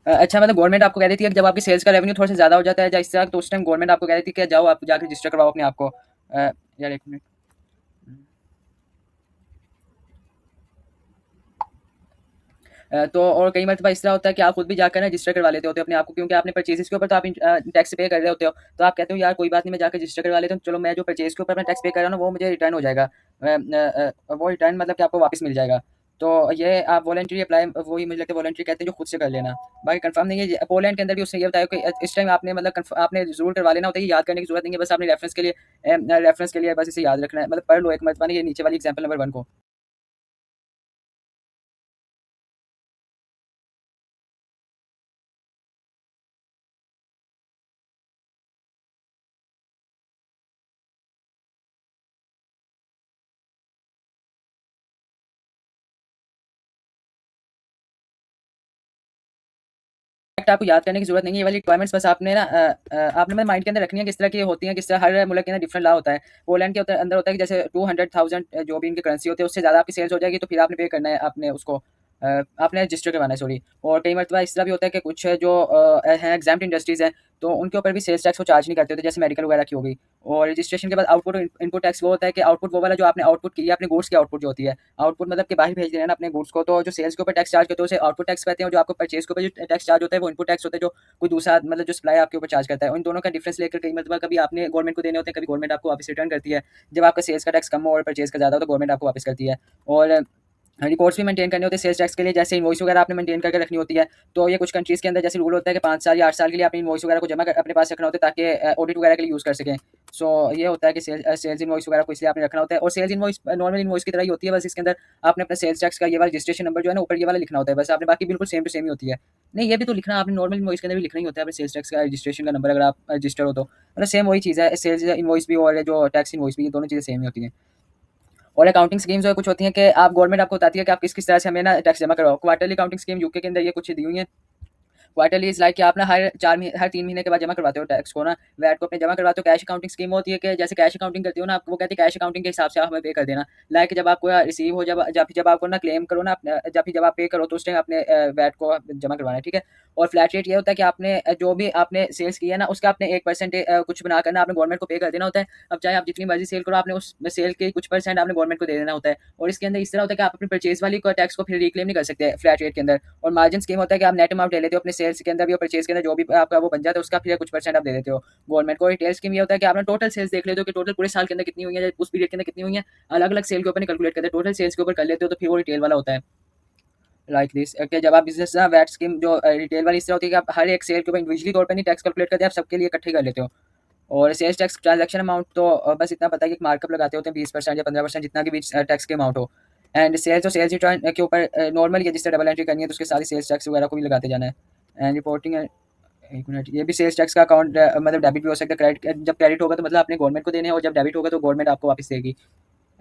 [SPEAKER 2] अच्छा मतलब गवर्नमेंट आपको कह देती है कि जब आपकी सेल्स का रेवेन्यू थोड़ा सा ज़्यादा हो जाता है या इस तरह, तो उस टाइम गवर्नमेंट आपको कह देती है कि जाओ आप जाकर रजिस्टर करवाओ अपने आप को। यार 1 मिनट। तो और कई मरतबा इस तरह होता है कि आप खुद भी जाकर ना रजिस्टर करवा लेते होते हो अपने आप को, क्योंकि आपने परचेज़ेज़ के ऊपर तो आप टैक्स पे कर रहे होते हो। तो आप कहते हो यार कोई बात नहीं, मैं जाकर रजिस्टर करवा लेता हूँ, चलो मैं जो परचेज़ के ऊपर मैं टैक्स पे कर रहा हूँ ना वो मुझे रिटर्न हो जाएगा। वो रिटर्न मतलब कि आपको वापस मिल जाएगा। तो ये आप वॉलंटरी अप्लाई, वही मुझे लगता है वॉलंटरी कहते हैं जो खुद से कर लेना। बाकी कंफर्म नहीं है, पोलैंड के अंदर भी उसने ये बताया कि इस टाइम आपने मतलब आपने ज़रूर करवा लेना होता है, ये याद करने की ज़रूरत नहीं है, बस आपने रेफरेंस के लिए बस इसे याद रखना है, मतलब पढ़ लो एक मरतबा ना ये नीचे वाली एग्जाम्पल नंबर 1 को। फैक्ट आपको याद करने की ज़रूरत नहीं है, ये वाली रिक्वायरमेंट्स बस आपने ना आपने मतलब माइंड के अंदर रखनी है किस तरह की होती हैं, किस तरह हर मुल्क के अंदर डिफरेंट लॉ होता है। पोलैंड के अंदर होता है कि जैसे 200,000 जो भी इनकी करेंसी होती है उससे ज़्यादा आपकी सेल्स हो जाएगी तो फिर आपने पे करना है, आपने उसको आपने रजिस्टर करवाना है, सॉरी। और कई मरतबा इस तरह भी होता है कि कुछ जो हैं एग्जाम्प्ट इंडस्ट्रीज़ हैं, तो उनके ऊपर भी सेल्स टैक्स वो चार्ज नहीं करते होते, जैसे मेडिकल वगैरह की हो गई। और रजिस्ट्रेशन के बाद आउटपुट इनपुट टैक्स वो होता है कि आउटपुट वो वाला जो आपने आउटपुट किया, अपने गुड्स की आउटपुट जो होती है, आउटपुट मतलब कि बाहर भेज देना है ना अपने गुड्स को, तो जो सेल्स के ऊपर टैक्स चार्ज करते हैं उसे आउटपुट टैक्स कहते हैं, और जो आपको परचेज के ऊपर जो टैक्स चार्ज होता है वो इनपुट टैक्स होता है, जो कोई दूसरा मतलब जो सप्लाई आपके ऊपर चार्ज करता है। उन दोनों का डिफरेंस लेकर कई मतलब कभी आपने गवर्नमेंट को देने होते हैं, कभी गवर्नमेंट आपको वापस रिटर्न करती है। जब आपका सेल्स का टैक्स कम हो और परचेज का ज़्यादा हो तो गवर्नमेंट आपको वापस करती है। और रिकॉर्ड्स भी मेंटेन करने होते हैं सेल्स टैक्स के लिए, जैसे इनवॉइस वगैरह आपने मेंटेन करके रखनी होती है। तो ये कुछ कंट्रीज़ के अंदर जैसे रूल होता है कि 5 साल या 8 साल के लिए आपने इनवॉइस वगैरह को जमा कर अपने पास रखना होता है, ताकि ऑडिट वगैरह के लिए यूज़ कर सकें। सो ये होता है कि सेल्स इनवॉइस वगैरह को इसलिए आपने रखना होता है। और सेल्स इनवॉइस नॉर्मल इनवॉइस की तरह ही होती है, बस इसके अंदर आपने अपना सेल्स टैक्स का ये वाला रजिस्ट्रेशन नंबर जो है ना ऊपर ये वाला लिखना होता है, बस आपने, बाकी बिल्कुल सेम टू सेम ही होती है। नहीं ये भी तो लिखना आपने नॉर्मल इनवॉइस के अंदर भी लिखना ही होता है अपने सेल्स टैक्स का रजिस्ट्रेशन का नंबर, अगर आप रजिस्टर हो तो मतलब सेम वही चीज़ है, सेल्स इनवॉइस भी और जो टैक्स इनवॉइस भी, ये दोनों चीज़ें सेम ही होती हैं। और अकाउंटिंग स्कीम्स जो कुछ होती हैं कि आप गवर्नमेंट आपको बताती है कि आप किस किस तरह से हमें ना टैक्स जमा करवाओ। क्वार्टरली अकाउंटिंग स्कीम यूके के अंदर ये कुछ दी हुई हैं। क्वार्टरली इज़ लाइक कि आप ना हर 3 महीने के बाद जमा करवाते हो टैक्स को ना, वैट को अपने जमा करवाते हो। कैश अकाउंटिंग स्कीम होती है कि जैसे कैश अकाउंटिंग करते हो ना, आपको वो कहते हैं कैश अकाउंटिंग के हिसाब से आप हमें पे कर देना। लाइक जब आपको रिसीव हो, जब आपको ना क्लेम करो ना, जब आप पे करो तो उस टाइम आपने वैट को जमा करवाना है, ठीक है। और फ्लैट रेट ये होता है कि आपने जो भी आपने सेल्स की है ना उसका आपने 1% कुछ बना कर ना आपने गवर्नमेंट को पे कर देना होता है। अब चाहे आप जितनी मर्जी सेल करो, आपने उस सेल के कुछ % आपने गवर्नमेंट को दे देना होता है। और इसके अंदर इस तरह होता है कि आप अपनी परचेज वाली टैक्स को फिर रिक्लेम नहीं कर सकते फ्लैट रेट के अंदर। और मार्जिन स्कीम होता है कि आप नेट अमाउंट ले लेते हो अपने सेल्स के अंदर भी और परचेज के अंदर, जो भी आपका वो बन जाता है उसका फिर कुछ % आप दे देते हो गवर्नमेंट को। रिटेल स्कीम ये होता है कि आपने टोटल सेल्स देख लेते हो कि टोटल पूरे साल के अंदर कितनी हुई है, उस पीरियड के अंदर कितनी हुई है, अलग अलग सेल के ऊपर नहीं कैलकुलेट करते, टोटल सेल्स के ऊपर कर लेते हो, तो फिर वो रिटेल वाला होता है। लाइक दिस कि जब आप बिजनेस ना वैट स्कीम जो रिटेल वाली इस तरह होती है कि आप हर एक सेल के ऊपर इंडिविजुअली तौर पर नहीं टैक्स कैलकुलेट करते, आप सबके लिए इकट्ठे कर लेते हो। और सेल्स टैक्स ट्रांजैक्शन अमाउंट तो बस इतना पता है कि मार्कअप लगाते होते हैं 20% या 15%, जितना कि भी टैक्स के अमाउंट हो। एंड सेल्स और सेल्स रिटर्न के ऊपर नॉर्मल ये जिस तरह डबल एंट्री करनी है तो उसके साथ सेल्स टैक्स वगैरह को भी लगाते जाना है। एंड रिपोर्टिंग, एक मिनट, ये भी सेल्स टैक्स का अकाउंट मतलब डेबिट भी हो सकता है, क्रेडिट, जब क्रेडिट होगा तो मतलब आपने गवर्नमेंट को देने हैं, और जब डेबिट होगा तो गवर्नमेंट आपको वापस देगी।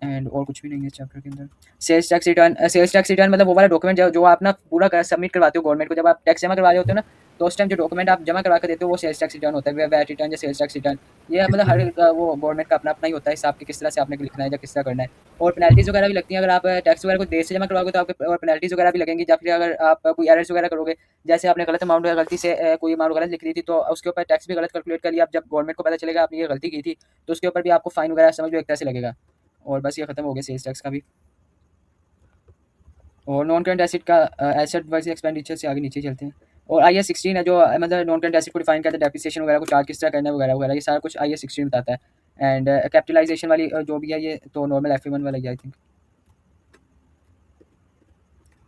[SPEAKER 2] एंड और कुछ भी नहीं है चैप्टर के अंदर। सेल्स टैक्स रिटर्न मतलब वो वाला डॉक्यूमेंट जो आप ना पूरा सबमिट करवाते हो गवर्नमेंट को, जब आप टैक्स जमा करवा रहे होते हो ना, तो उस टाइम जो डॉक्यूमेंट आप जमा करवा के देते हो वो सेल्स टैक्स रिटर्न होता है, वैट रिटर्न या सेल्स टैक्स रिटर्न। ये मतलब हर एक वो गवर्नमेंट का अपना अपना ही होता है हिसाब, कि किस तरह से आपने लिखना है या किस तरह करना है। और पेनल्टीज़ वगैरह भी लगती हैं अगर आप टैक्स वगैरह को देर से जमा करवाओगे, तो आपके और पेनल्टीज़ वगैरह भी लगेंगी, या फिर अगर आप कोई एरर्स वगैरह करोगे, जैसे आपने गलत अमाउंट गलती से कोई अमाउंट गलत लिख दी थी, तो उसके ऊपर टैक्स भी गलत कैलकुलेट कर लिया, अब जब गवर्नमेंट को पता चलेगा आपने ये गलती की थी, तो उसके ऊपर भी आपको फाइन वगैरह समझ लो एक तरह से लगेगा। और बस ये खत्म हो गया सेल्स टैक्स का भी। और नॉन करंट एसेट का एसेट वर्सेस एक्सपेंडिचर से आगे नीचे चलते हैं। और IAS 16 है जो मतलब नॉन करंट एसेट को डिफाइन करता है, डेप्रिसिएशन वगैरह को चार्ज किस तरह करना है वगैरह वगैरह, ये सारा कुछ IAS 16 बताता है। एंड कैपिटलाइजेशन वाली जो भी है ये तो नॉर्मल FA1 वाला ही आई थिंक।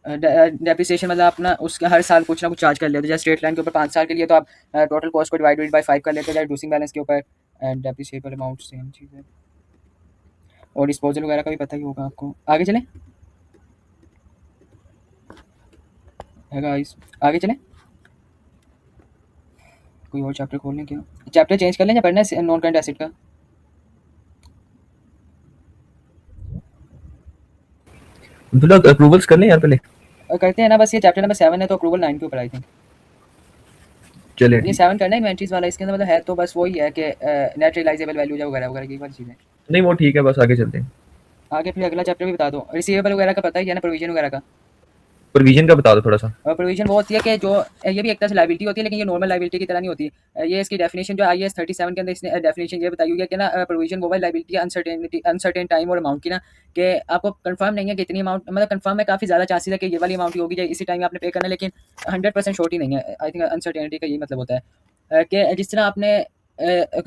[SPEAKER 2] डेप्रिसिएशन मतलब अपना उसका हर साल कुछ ना कुछ चार्ज कर लेते हो, जैसे स्ट्रेट लाइन के ऊपर 5 साल के लिए तो आप टोटल कॉस्ट को डिवाइडेड बाय 5 कर लेते हो रिड्यूसिंग बैलेंस के ऊपर, एंड डेप्रिसिएबल अमाउंट सेम चीज़ है। और डिस्पोजल वगैरह का भी पता ही होगा आपको। आगे चलें है गाइस, आगे चलें, कोई और चैप्टर खोल लें क्या? चैप्टर चेंज कर लें या पढ़ना है नॉन करंट एसेट का?
[SPEAKER 1] अब्दुल्ला अप्रूवल्स कर लें यार पहले।
[SPEAKER 2] करते हैं ना, बस ये चैप्टर नंबर 7 है तो अप्रूवल 9 के ऊपर आई थिंक।
[SPEAKER 1] चले
[SPEAKER 2] ये
[SPEAKER 1] ठीक।
[SPEAKER 2] 7 करना है इन्वेंट्रीज वाला, इसके अंदर मतलब है तो बस वही है कि नेट रियलाइजेबल वैल्यू वगैरह वगैरह की वाली चीज़ें।
[SPEAKER 1] नहीं वो ठीक है, बस आगे चलते हैं।
[SPEAKER 2] आगे फिर अगला चैप्टर भी बता दो। रिसीवेबल वगैरह का पता ही है ना, प्रोविजन वगैरह का।
[SPEAKER 1] प्रोविजन का बता दो थोड़ा सा।
[SPEAKER 2] प्रोविजन वो होती है कि जो ये भी एक तरह से लाइबिलिटी होती है, लेकिन ये नॉर्मल लाइबिलिटी की तरह नहीं होती। ये इसकी डेफिनेशन जो IAS 37 के अंदर इसने डेफिनेशन ये बताई हुई है कि ना प्रोविजन वो वाली लाइबिलिटी अनसर्टेन टाइम और अमाउंट की ना, कि आपको कंफर्म नहीं है कि इतनी अमाउंट, मतलब कंफर्म है काफ़ी ज़्यादा चांसेस है कि ये वाली अमाउंट ही होगी जो इसी टाइम आपने पे करना है, लेकिन 100% श्योरिटी नहीं है। आई थिंक अनसर्टेनिटी का यही मतलब होता है कि जिस तरह आपने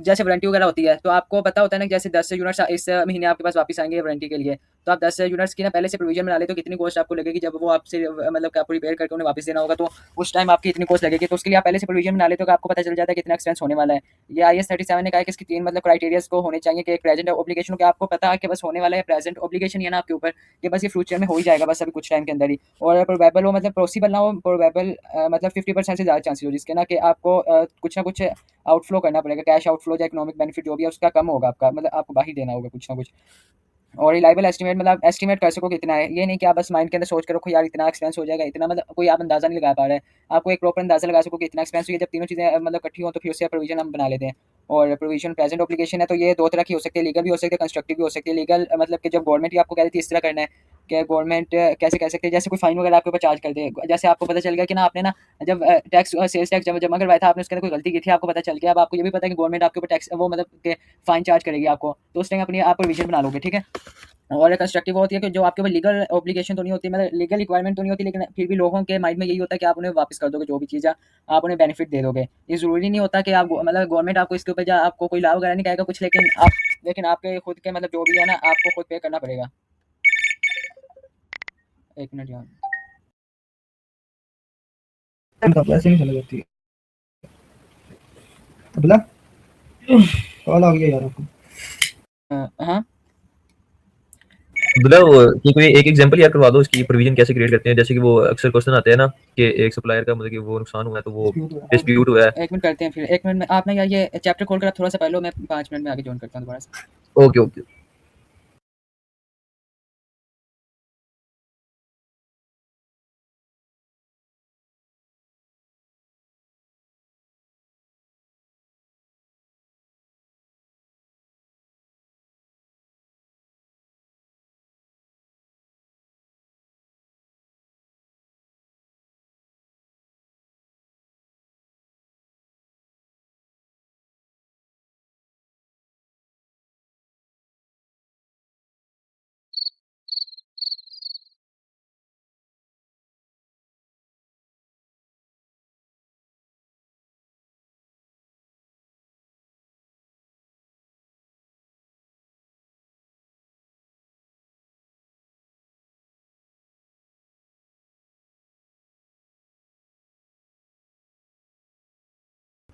[SPEAKER 2] जैसे वारंटी वगैरह होती है तो आपको पता होता है ना कि जैसे 10 यूनिट्स इस महीने आपके पास वापस आएंगे वारंटी के लिए, तो आप 10 यूनिट्स की ना पहले से प्रोविजन बना लेते हो कितनी कॉस्ट आपको लगेगी जब वो आपसे मतलब कि आपको रिपेयर करके उन्हें वापस देना होगा, तो उस टाइम आपकी इतनी कॉस्ट लगेगी, तो उसके लिए आप पहले से प्रोविजन बना लेते हो कि आपको पता चल जाता है कितना एक्सपेंस होने वाला है। ये IAS 37 ने कहा है कि इसकी 3 मतलब क्राइटेरियाज को होने चाहिए कि एक प्रेजेंट ऑब्लिगेशन, कि आपको पता है कि बस होने वाला है प्रेजेंट ऑब्लिगेशन है ना आपके ऊपर, कि बस ये फ्यूचर में हो ही जाएगा बस अभी कुछ टाइम के अंदर ही। और प्रोबेबल हो मतलब पॉसिबल ना हो, प्रोबेबल मतलब 50% से ज़्यादा चांसेस हो जिसके ना कि आपको कुछ ना कुछ आउटफ्लो करना पड़ेगा, कैश आउटफ्लो या इकोनॉमिक बेनिफिट जो भी है उसका कम होगा आपका, मतलब आपको बाहर देना होगा कुछ ना कुछ। और रिलायबल एस्टिमेट मतलब एस्टिमेट कर सको कितना है, ये नहीं कि आप बस माइंड के अंदर सोच कर रखो यार इतना एक्सपेंस हो जाएगा, इतना मतलब कोई आप अंदाजा नहीं लगा पा रहे हैं। आपको एक प्रॉपर अंदाजा लगा सको कि इतना एक्सपेंस हुई है, जब तीनों चीज़ें मतलब इकट्ठी हो तो फिर उससे प्रोविजन हम बना लेते हैं। और प्रोविजन प्रेजेंट ऑब्लिगेशन है तो ये दो तरह की हो सकती है, लीगल भी हो सकती है, कंस्ट्रक्टिव भी हो सकती है। लीगल मतलब कि जब गवर्नमेंट ही आपको कह देती है इस तरह करना है, कि गवर्नमेंट कैसे कह सकते हैं, जैसे कोई फाइन वगैरह आपके ऊपर चार्ज कर दे, जैसे आपको पता चल गया कि ना आपने ना जब टैक्स सेल्स टैक्स जब जमा करवाया था आपने उसके अंदर कोई गलती की थी, आपको पता चल गया, अब आपको ये भी पता है कि गवर्नमेंट आपके ऊपर टैक्स वो मतलब कि फाइन चार्ज करेगी आपको, तो उस टाइम अपनी आप प्रोविजन बना लोगे, ठीक है। और कंस्ट्रक्टिव होती है कि जो आपके ऊपर लीगल ऑब्लिगेशन तो नहीं होती, मतलब लीगल रिक्वायरमेंट तो नहीं होती, लेकिन फिर भी लोगों के माइंड में यही होता है कि आप उन्हें वापस कर दोगे जो भी चीज़ है, आप उन्हें बेनिफिट दे दोगे। ये ज़रूरी नहीं होता कि आप मतलब गवर्नमेंट आपको इसके ऊपर आपको कोई लाभ वगैरह नहीं कहेगा कुछ, लेकिन आपके खुद के मतलब जो भी है ना आपको खुद पे करना पड़ेगा। एक मिनट यार,
[SPEAKER 3] वैसे नहीं चला जाती है। अब्दुल्ला कॉल आ गया यार आपको।
[SPEAKER 2] हाँ
[SPEAKER 1] अब्दुल्ला वो कि कोई एक एग्जांपल याद करवा दो इसकी, प्रोविजन कैसे क्रिएट करते हैं, जैसे कि वो अक्सर क्वेश्चन आते हैं ना कि एक सप्लायर का मतलब कि वो नुकसान हुआ है तो वो
[SPEAKER 3] डिस्प्यूट हुआ है।
[SPEAKER 1] डिस्प्यूट हुआ है।
[SPEAKER 2] एक मिनट करते हैं फिर, एक मिनट में आप ना यार ये चैप्टर खोल कर आप थोड़ा सा पढ़ लो, मैं 5 मिनट में आगे ज्वाइन करता हूँ दोबारा से।
[SPEAKER 1] Okay okay.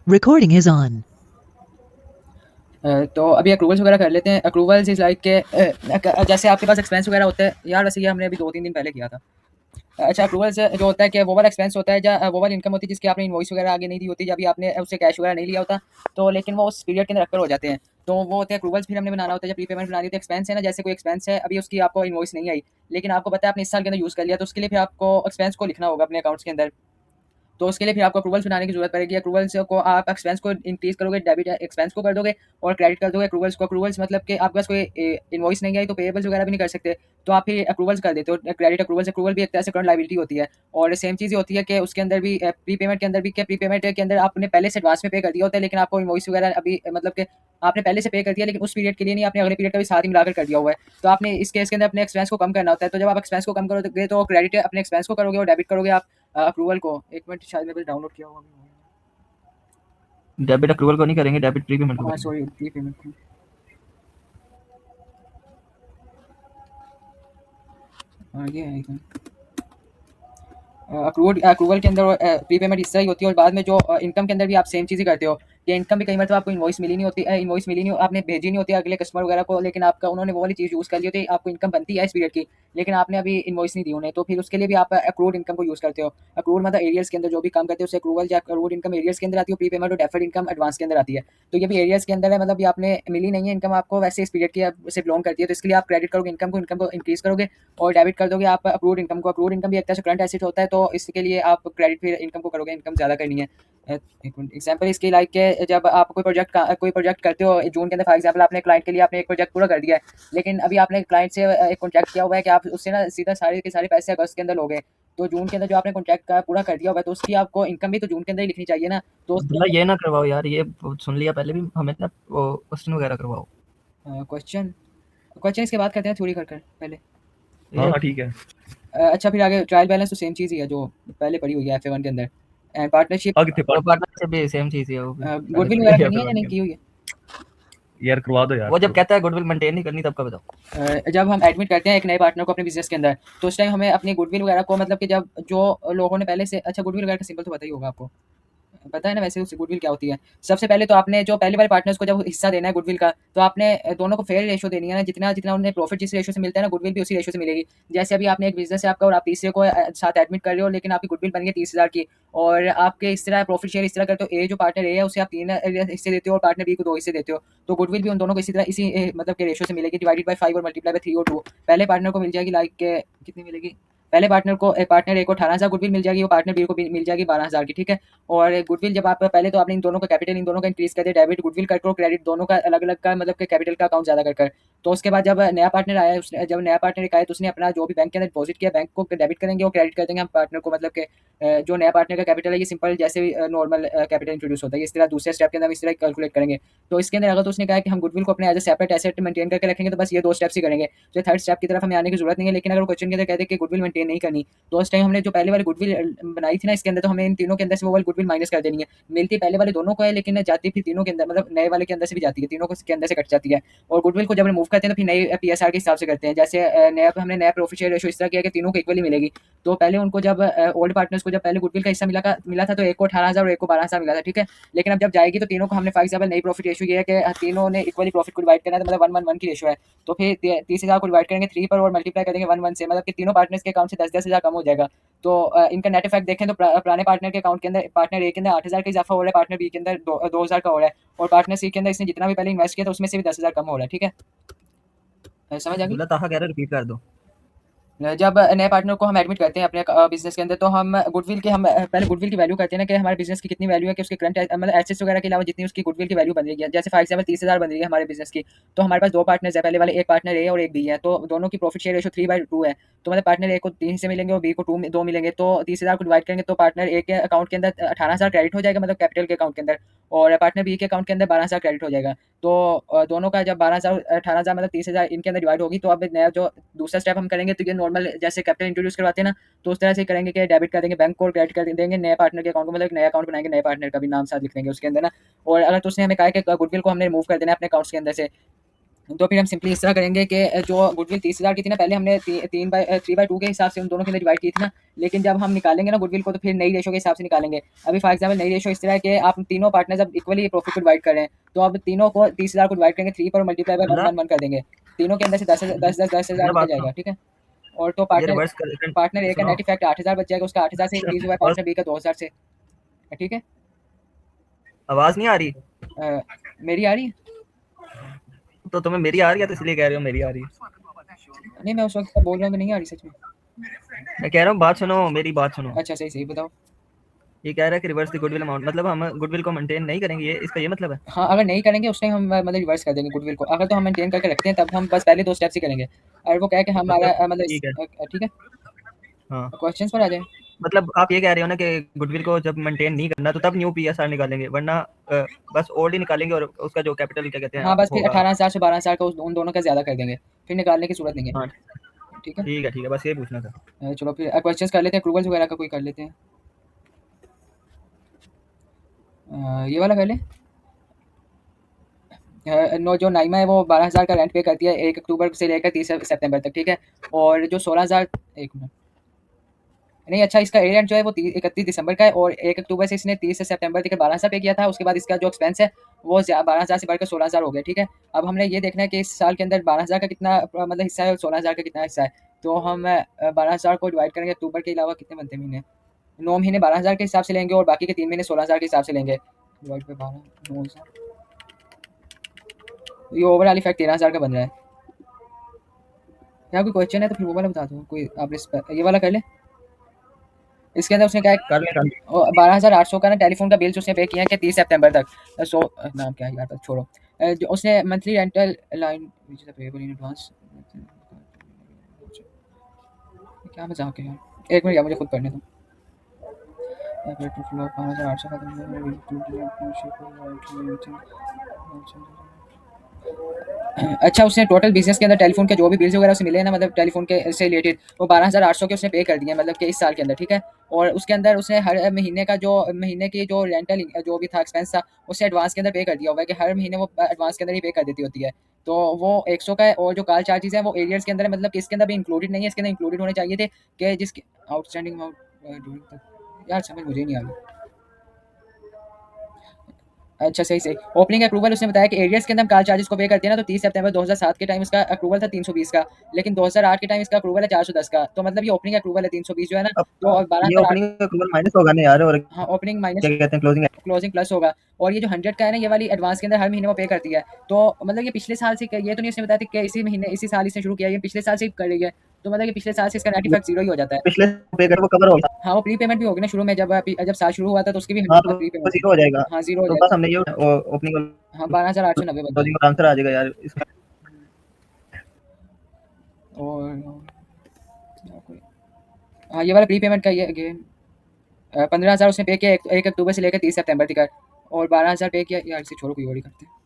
[SPEAKER 4] Recording is on.
[SPEAKER 2] तो अभी अक्रूवल्स वगैरह कर लेते हैं। अक्रूवल्स इज़ लाइक के जैसे आपके पास एक्सपेंस वगैरह होता है यार, वैसे ये हमने अभी 2-3 दिन पहले किया था। अच्छा, अप्रूवल्स जो होता है कि वो वाला एक्सपेंस होता है या वो वाली इनकम होती है जिसकी आपने इनवॉइस वगैरह आगे नहीं दी होती, जब आपने उससे कैश वगैरह नहीं लिया होता, तो लेकिन वो उस पीरियड के अंदर रखकर हो जाते हैं, तो वो होते हैं अक्रूवल्स। फिर हमने बनाना होता है जब प्रीपेमेंट बनानी होती है। एक्सपेंस है ना, जैसे कोई एक्सपेंस है अभी उसकी आपको इनवॉइस नहीं आई, लेकिन आपको पता है आपने इस साल के अंदर यूज़ कर लिया, तो उसके लिए फिर आपको एक्सपेंस को लिखना होगा अपने अकाउंट्स के अंदर। तो उसके लिए फिर आपको अप्रूवल्स बनाने की जरूरत पड़ेगी। अप्रूवल्स को आप एक्सपेंस को इंक्रीज करोगे, डेबिट एक्सपेंस को कर दोगे और क्रेडिट कर दोगे अप्रूवल्स को। अप्रूवल्स मतलब कि आपके पास कोई इनवॉइस नहीं आई तो पेएबल्स वगैरह भी नहीं कर सकते, तो आप फिर अप्रूवल्स कर देते हो, क्रेडिट अप्रूवल्स। अप्रूवल भी एक तरह से करंट लायबिलिटी होती है। और सेम चीज़ होती है कि उसके अंदर भी प्री पेमेंट के अंदर भी, क्या प्री पेमेंट के अंदर आपने पहले से एडवांस में पे कर दिया होता है, लेकिन आपको इनवॉइस वगैरह अभी मतलब कि आपने पहले से पे कर दिया, लेकिन उस पीरियड के लिए नहीं, आपने अगले पीरियड का भी साथ ही मिलाकर कर दिया हुआ है। तो आपने इस केस के अंदर अपने एक्सपेंस को कम करना होता है। तो जब आप एक्सपेंस को कम करोगे तो क्रेडिट अपने एक्सपेंस को करोगे और डेबिट करोगे आप अप्रूवल को, एक मिनट शायद मेरे को डाउनलोड किया हुआ
[SPEAKER 3] डेबिट अप्रूवल को नहीं करेंगे, डेबिट प्री पेमेंट को
[SPEAKER 2] हाँ
[SPEAKER 3] करेंगे।
[SPEAKER 2] सॉरी प्री पेमेंट को हाँ ये है अप्रूवल के अंदर प्री पेमेंट इस तरह ही होती है। और बाद में जो इनकम के अंदर भी आप सेम चीज़ ही करते हो कि इनकम भी कई बार तो आपको इनवॉइस मिली नहीं होती, इनवॉइस मिली नहीं, आपने भेजी नहीं होती अगले कस्टमर वगैरह को, लेकिन आपका उन्होंने वो वाली चीज़ यूज़ कर ली होती, आपको इनकम बनती है इस पीरियड की, लेकिन आपने अभी इनवॉइस नहीं दी उन्हें, तो फिर उसके लिए भी आप अक्रूड इनकम को यूज़ करते हो। अक्रूड मतलब एरियर्स के अंदर जो भी काम करते हो उसे अक्रूवल या अक्रूड इनकम एरियर्स के अंदर आती है, प्री पेमेंट और डेफर्ड इनकम एडवांस के अंदर आती है। तो ये भी एरियर्स के अंदर है, मतलब ये आपने मिली नहीं है इनकम आपको, वैसे इस पीरियड की से बिलोंग करती है, तो इसके लिए आप क्रेडिट करोगे इनकम को इंक्रीज करोगे और डेबिट कर दोगे आप अक्रूड इनकम को। अक्रूड इनकम भी एक तरह से करंट एसेट होता है, तो इसके लिए आप क्रेडिट फिर इनकम को करोगे, इनकम ज़्यादा करनी है। एग्जाम्पल इसके लाइक के जब आप कोई प्रोजेक्ट करते हो जून के अंदर, फॉर एग्जाम्पल आपने क्लाइंट के लिए आपने एक प्रोजेक्ट पूरा कर दिया है, लेकिन अभी आपने क्लाइंट से एक कॉन्ट्रैक्ट किया हुआ है कि आप उससे ना सीधा सारे के सारे पैसे अगस्त के अंदर लोगे, तो जून के अंदर जो आपने कॉन्ट्रैक्ट का पूरा कर दिया हुआ है तो उसकी आपको इनकम भी तो जून के अंदर ही लिखनी चाहिए ना। तो
[SPEAKER 3] अब्दुल्ला ये ना करवाओ यार, ये सुन लिया पहले भी, हमें ना वो क्वेश्चन वगैरह करवाओ।
[SPEAKER 2] क्वेश्चन इसके बाद करते हैं थ्योरी कर पहले।
[SPEAKER 1] हाँ ठीक है।
[SPEAKER 2] अच्छा फिर आगे ट्रायल बैलेंस तो सेम चीज़ ही है जो पहले पढ़ी हुई है FA1 के अंदर। एंड पार्टनरशिप
[SPEAKER 1] आगे थे
[SPEAKER 3] पार्टनरशिप भी सेम चीज़ ही है वो भी।
[SPEAKER 2] गुडविल वगैरह करनी है या नहीं की हुई है?
[SPEAKER 1] यार करवा दो यार।
[SPEAKER 3] वो जब कहता है गुडविल मेंटेन नहीं करनी तब का बताओ।
[SPEAKER 2] जब हम एडमिट करते हैं एक नए पार्टनर को अपने बिजनेस के अंदर, तो उस टाइम हमें अपनी गुडविल वगैरह को, मतलब कि जब जो लोगों ने पहले से, अच्छा गुडविल वगैरह का सिंपल तो पता ही होगा आपको, पता है ना वैसे उससे गुडविल क्या होती है। सबसे पहले तो आपने जो पहले वाले पार्टनर्स को जब हिस्सा देना है गुडविल का, तो आपने दोनों को फेयर रेशो देनी है ना, जितना जितना उन्हें प्रॉफिट जिस रेशो से मिलता है ना, गुडविल भी उसी रेशो से मिलेगी। जैसे अभी आपने एक बिजनेस है आपका और आप तीसरे को साथ एडमिट कर रहे हो, लेकिन आपकी गुडविल बन गई 30,000 की, और आपके इस तरह प्रॉफिट शेयर इस तरह करते हो, ए जो पार्टनर ए है उसे आप 3 हिस्से देते हो और पार्टनर बी को 2 हिस्से देते हो, तो गुडविल भी उन दोनों को इसी तरह इसी मतलब के रेशो से मिलेगी, डिवाइडेड बाय 5 और मल्टीप्लाई बाय 3 और 2। पहले पार्टनर को मिल जाएगी लाइक कितनी मिलेगी, पहले पार्टनर ए को 18,000 गुडविल मिल जाएगी, वो पार्टनर बी को मिल जाएगी 12,000 की, ठीक है। और गुडविल जब आप पहले तो आपने इन दोनों का कैपिटल इन दोनों का इंक्रीज कर दिया, डेबिट गुडविल कर और क्रेडिट दोनों का अलग अलग का मतलब कि कैपिटल का अकाउंट ज्यादा कर। तो उसके बाद जब नया पार्टनर आया, जब नया पार्टनर आया तो उसने अपना जो भी बैंक के अंदर डिपॉजिट किया बैंक को डेबिट करेंगे और क्रेडिट कर देंगे हम पार्टनर को, मतलब कि जो नया पार्टनर का कैपिटल है ये सिंपल जैसे नॉर्मल कैपिटल इंट्रोड्यूस होता है, इस तरह दूसरे स्टेप के अंदर हम इस तरह कैलकुलेट करेंगे। तो इसके अंदर अगर तो उसने कहा कि हम गुडविल को अपने as a separate asset maintain करके रखेंगे, तो बस ये 2 स्टेप्स ही करेंगे, तो थर्ड स्टेप की तरफ हमें आने की जरूरत नहीं है। लेकिन अगर क्वेश्चन के अंदर कहते कि गुडविल मेंटेन नहीं करनी, तो उस टाइम हमने जो पहले वाली गुडविल बनाई थी ना इसके अंदर, तो हमें इन तीनों के अंदर से वो वाली गुडविल माइनस कर देनी है। मिलती पहले वाले दोनों को है, लेकिन जाती फिर तीनों के अंदर, मतलब नए वाले के अंदर से भी जाती है, तीनों को के अंदर से कट जाती है। और गुडविल को जब रिमूव करते हैं तो फिर नई PSR के हिसाब से करते हैं, जैसे हमने नया प्रॉफिट शेयर रेशो इस तरह किया कि तीनों को इक्वली मिलेगी। तो पहले उनको जब ओल्ड पार्टनर्स को जब पहले गुडविल का हिस्सा मिला था तो एक को 18,000 और एक को 12,000 मिला था, ठीक है। लेकिन अब जब जाएगी तो तीनों को हमने फॉर एग्जाम्पल नई प्रॉफिट रेशो किया है कि तीनों ने इक्वली प्रॉफिट को डिवाइड करना है, तो मतलब 1-1-1 की रेशो है। तो फिर 30,000 को डिवाइड करेंगे 3 पर और मल्टीप्लाई करेंगे 1-1 से, मतलब कि तीनों पार्टनर्स के अकाउंट से 10,000 कम हो जाएगा। तो इनका नेट इफेक्ट देखें तो पुराने पार्टनर के अकाउंट के अंदर पार्टनर ए के अंदर 8,000 का इजाफा हो रहा है, पार्टनर बी के अंदर 2,000 का हो रहा है, और पार्टनर सी के अंदर इसने जितना भी पहले इन्वेस्ट किया था उसमें से भी 10,000 कम हो रहा है, ठीक है। समझ आ गई?
[SPEAKER 3] अब्दुल्ला ताहा कह रहा है रिपीट कर दो।
[SPEAKER 2] जब नए पार्टनर को हम एडमिट करते हैं अपने बिजनेस के अंदर, तो हम गुडविल के हम पहले गुडविल की वैल्यू करते हैं ना कि हमारे बिजनेस की कितनी वैल्यू है, कि उसके करंट मतलब एसेट्स वगैरह के अलावा जितनी उसकी गुडविल की वैल्यू बन रही है। जैसे फॉर एग्जाम्पल 30,000 बन रही है हमारे बिजनेस की, तो हमारे पास 2 पार्टनर्स है, पहले वाले एक पार्टनर ए और एक बी है, तो दोनों की प्रॉफिट शेयर रेशो 3/2 है। तो मतलब पार्टनर ए को 3 हिस्से मिलेंगे और बी को 2 मिलेंगे, तो 30,000 को डिवाइड करेंगे तो पार्टनर ए के अकाउंट के अंदर 18,000 क्रेडिट हो जाएगा, मतलब कैपिटल के अकाउंट के अंदर, और पार्टनर बी के अकाउंट के अंदर 12,000 क्रेडिट हो जाएगा। तो दोनों का जब 12,000 18,000 मतलब 30,000 इनके अंदर डिवाइड होगी, तो अब नया जो दूसरा स्टेप हम करेंगे तो ये नॉर्मल जैसे कैपिटल इंट्रोड्यूस करवाते हैं ना, तो उस तरह से करेंगे कि डेबिट कर देंगे बैंक को और क्रेडिट कर देंगे नए पार्टनर के अकाउंट को, मतलब एक नया अकाउंट बनाएंगे, नए पार्टनर का भी नाम साथ लिख देंगे उसके अंदर ना। और अगर तो उसने हमें कहा कि गुडविल को हमने रिमूव कर देना है अपने अकाउंट्स के अंदर से, तो फिर हम सिंपली इस तरह करेंगे कि जो गुडविल 30,000 की थी ना, पहले हमने 3/2 के हिसाब से उन दोनों के अंदर डिवाइड की थी ना, लेकिन जब हम निकालेंगे ना गुडविल को तो फिर नई रेशो के हिसाब से निकालेंगे। अभी फॉर एग्जाम्पल नई रेशो इस तरह है कि आप तीनों पार्टनर्स अब इक्वली प्रॉफिट को डिवाइड कर रहे हैं, तो अब तीनों को 30,000 को डिवाइड करेंगे 3 पर मल्टीप्लाई बाय 1-1 कर देंगे, तीनों के अंदर से 10,000 निकल जाएगा, ठीक है। और तो पार्टनर ए का नेट इफेक्ट 8,000 बच जाएगा, उसका 8,000 से इंक्रीज हुआ है, पार्टनर बी का 2,000 से, ठीक है।
[SPEAKER 3] आवाज नहीं आ रही
[SPEAKER 2] मेरी आ रही है?
[SPEAKER 3] तो तुम्हें मेरी आ रही है तो इसलिए कह रहे हो मेरी आ रही है।
[SPEAKER 2] नहीं मैं उस वक्त बोल रहा हूँ तो नहीं आ रही सच में।
[SPEAKER 3] मैं कह रहा हूँ बात सुनो, मेरी बात सुनो।
[SPEAKER 2] अच्छा सही बताओ।
[SPEAKER 3] ये कह रहा है कि रिवर्स द गुडविल अमाउंट, मतलब हम गुडविल को मेंटेन नहीं करेंगे, ये इसका ये मतलब है।
[SPEAKER 2] हाँ अगर नहीं करेंगे उस टाइम हम मतलब रिवर्स कर देंगे गुडविल को, अगर तो हम मेंटेन करके रखते हैं तब हम बस पहले 2 स्टेप्स ही करेंगे। और वो कहे कि हमारा मतलब
[SPEAKER 3] ठीक है,
[SPEAKER 2] ठीक है।
[SPEAKER 3] हाँ
[SPEAKER 2] क्वेश्चंस पर आ जाए।
[SPEAKER 3] मतलब आप ये कह रहे हो ना कि गुडविल को जब मेंटेन नहीं करना तो तब न्यू PSR निकालेंगे, वरना बस ओल्ड ही निकालेंगे और उसका जो कैपिटल क्या कहते हैं
[SPEAKER 2] हाँ बस फिर
[SPEAKER 3] होगा।
[SPEAKER 2] 18,000 से 12,000 का उन दोनों का ज्यादा कर देंगे, फिर निकालने की जरूरत नहीं है।
[SPEAKER 3] हाँ
[SPEAKER 2] ठीक है।
[SPEAKER 3] ठीक है, बस ये पूछना था।
[SPEAKER 2] चलो फिर क्वेश्चंस कर लेते हैं, अप्रूवल्स वगैरह का कोई कर लेते हैं। ये वाला कर ले। नो, जो नाइमा है वो 12,000 का रेंट पे करती है 1 अक्टूबर से लेकर 30 सितंबर तक, ठीक है। और जो 16,000, एक मिनट, नहीं अच्छा, इसका एयर रेंट जो है वो 31 दिसंबर का है, और 1 अक्टूबर से इसने 30 सितंबर तक 12,000 पे किया था। उसके बाद इसका जो एक्सपेंस है वो 12,000 से बढ़कर 16,000 हो गया, ठीक है। अब हमने ये देखना है कि इस साल के अंदर 12,000 का कितना मतलब हिस्सा है और 16,000 का कितना हिस्सा है। तो हम 12,000 को डिवाइड करेंगे, अक्टूबर के अलावा कितने बनते हैं महीने? 9 महीने 12,000 के हिसाब से लेंगे और बाकी के 3 महीने 16,000 के हिसाब से लेंगे। डिवाइड पे 12, 9,000, ये ओवरऑल इफेक्ट 13,000 का बन रहा है। क्या कोई क्वेश्चन है तो फिर वो वाला बता दो, कोई आप ये वाला कर ले। इसके अंदर उसने क्या
[SPEAKER 3] कर ले
[SPEAKER 2] 12,800 का ना टेलीफोन का बिल उसने पे किया है कि 30 सितंबर तक। सो नाम क्या है यार, छोड़ो। जो उसने monthly rental line which is payable in advance, क्या मजाक है यार, एक मिनट यार मुझे खुद पढ़ने दो। 5,800 का। अच्छा, उसने टोटल बिजनेस के अंदर टेलीफोन के जो भी बिल्स वगैरह उसे मिले हैं ना, मतलब टेलीफोन के से रिलेटेड, वो 12,800 के उसने पे कर दिए, मतलब कि इस साल के अंदर, ठीक है। और उसके अंदर उसने हर महीने का जो महीने की जो रेंटल जो भी था एक्सपेंस था उसने एडवांस के अंदर पे कर दिया हुआ है कि हर महीने वो एडवांस के अंदर ही पे कर देती होती है। तो वो 100 का है। और जो कॉल चार्जेस है वो एरियर्स के अंदर है, मतलब कि इसके अंदर भी इंक्लूडेड नहीं है, इसके अंदर इंक्लूडेड होने चाहिए थे कि जिसके आउटस्टैंडिंग अमाउंट, यार समझ मुझे नहीं आ रही। अच्छा सही सही। ओपनिंग अप्रूवल उसने बताया कि एरियर्स के अंदर हम कॉल चार्जेस को पे करते हैं ना, तो 30 सितंबर 2007 के टाइम इसका अप्रूवल था 320 का, लेकिन 2008 के टाइम इसका अप्रूवल है 410 का। तो मतलब ये ओपनिंग अप्रूवल है 320 जो है ना, तो
[SPEAKER 3] अब ये
[SPEAKER 2] 12,008।
[SPEAKER 3] ओपनिंग अप्रूवल माइनस होगा ना यार, और
[SPEAKER 2] हाँ, ओपनिंग माइनस,
[SPEAKER 3] क्या कहते हैं क्लोजिंग।
[SPEAKER 2] क्लोजिंग प्लस होगा। और ये जो 100 का है ना, ये वाली एडवांस के अंदर हर महीने वो पे करती है। तो मतलब ये पिछले साल से, ये तो नहीं उसने बताया था कि इसी महीने इसी साल इसने शुरू किया, ये पिछले साल से ही कर रही है। तो मतलब कि पिछले साल से इसका नेट इफेक्ट जीरो ही हो जाता है।
[SPEAKER 3] पिछले पे कर वो कवर होगा।
[SPEAKER 2] हाँ, वो प्री पेमेंट भी होगी ना शुरू में, जब साल शुरू हुआ था तो उसकी भी
[SPEAKER 3] हाँ
[SPEAKER 2] 100
[SPEAKER 3] तो
[SPEAKER 2] प्री
[SPEAKER 3] वो
[SPEAKER 2] पेमेंट।
[SPEAKER 3] जीरो हो जाएगा।
[SPEAKER 2] हाँ, जीरो हो
[SPEAKER 3] तो बस
[SPEAKER 2] जाएगा।
[SPEAKER 3] हमने ये ओपनिंग
[SPEAKER 2] हाँ, 12,890 बनता है।
[SPEAKER 3] क्लोजिंग का आंसर आ जाएगा यार इसमें।
[SPEAKER 2] और हाँ, ये वाला प्री पेमेंट का ये गेम 15,000 उसने पे किया 1 अक्टूबर से लेकर 30 सितंबर तक, और 12,000 पे किया। यार इसे छोड़ो, कोई और ही करते हैं।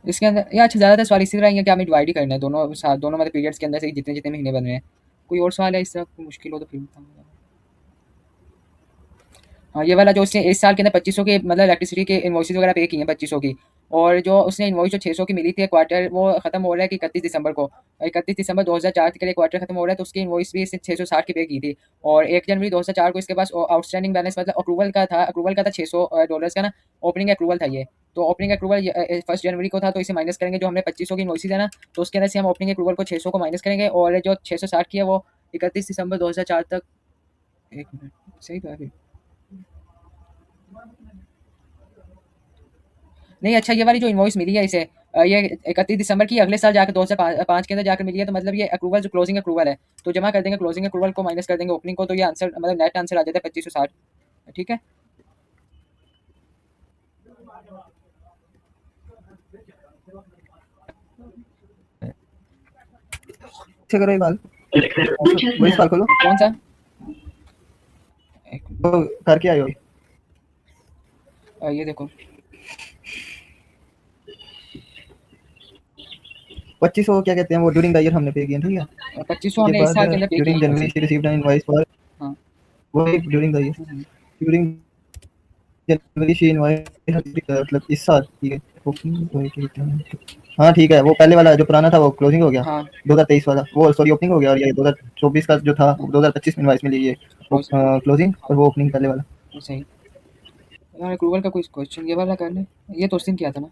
[SPEAKER 2] इसके अंदर यार अच्छा, ज़्यादातर सवाल इसी तरह ही है कि हमें डिवाइड ही करना है दोनों साथ, दोनों मतलब पीरियड्स के अंदर से जितने जितने महीने बन रहे हैं। कोई और सवाल है इस तरह, कोई मुश्किल हो तो फिर बताऊंगा। हाँ, ये वाला जो उसने इस साल के अंदर 2500 के मतलब इलेक्ट्रिसिटी के इन्वॉइसेस वगैरह पे किए हैं 2500 की। और जो उसने इन्वॉइस जो 600 की मिली थी क्वार्टर, वो खत्म हो रहा है कि 31 दिसंबर को, 31 दिसंबर 2004 के लिए क्वार्टर खत्म हो रहा है, तो उसकी इन्वॉइस भी इसने 660 की पे की थी। और 1 जनवरी 2004 को इसके पास आउटस्टैंडिंग बैलेंस मतलब अप्रूवल का था $600 का ना, ओपनिंग अप्रूवल था ये। तो ओपनिंग अप्रूवल 1 जनवरी को था, तो इसे माइनस करेंगे, जो हमने 2500 की इन्वॉइसेज है ना, तो उसके अंदर से हम ओपनिंग अप्रूवल को 600 को माइनस करेंगे, और जो 660 की है वो 31 दिसंबर 2004 तक। एक मिनट, सही तो है फिर। नहीं अच्छा, ये वाली जो इनवॉइस मिली है इसे ये 31 दिसंबर की अगले साल जाकर 2005 के अंदर जाकर मिली है, तो मतलब ये अप्रूवल जो क्लोजिंग अप्रूवल है, तो जमा कर देंगे क्लोजिंग अप्रूवल को माइनस कर देंगे ओपनिंग को, तो ये आंसर मतलब नेट आंसर आ जाता है 2560, ठीक है।
[SPEAKER 3] से करो एक बार, वही सवाल खोलो
[SPEAKER 2] कौन सा? एक मिनट,
[SPEAKER 3] तो करके आयो।
[SPEAKER 2] ये देखो
[SPEAKER 3] 2500 क्या कहते हैं वो ड्यूरिंग द ईयर हमने पे किए, ठीक है।
[SPEAKER 2] 2500
[SPEAKER 3] उसके
[SPEAKER 2] हमने इस
[SPEAKER 3] बाद
[SPEAKER 2] साल के अंदर पे किया
[SPEAKER 3] ड्यूरिंग
[SPEAKER 2] है।
[SPEAKER 3] January she received an invoice for,
[SPEAKER 2] हाँ।
[SPEAKER 3] वो ड्यूरिंग द ईयर,
[SPEAKER 2] हम्म,
[SPEAKER 3] ड्यूरिंग जनवरी शी इनवॉइस मतलब इस साल, ठीक है। ओपनिंग, हाँ ठीक है, वो पहले वाला जो पुराना था वो क्लोजिंग हो गया,
[SPEAKER 2] हाँ
[SPEAKER 3] 2023 वाला वो सॉरी ओपनिंग हो गया, और ये 2024 का जो था 2025 में इनवॉइस मिली, ये क्लोजिंग और वो ओपनिंग पहले वाला।
[SPEAKER 2] सही। यार अप्रूवल का कोई क्वेश्चन ये वाला कर ले, ये तो उस दिन किया था ना।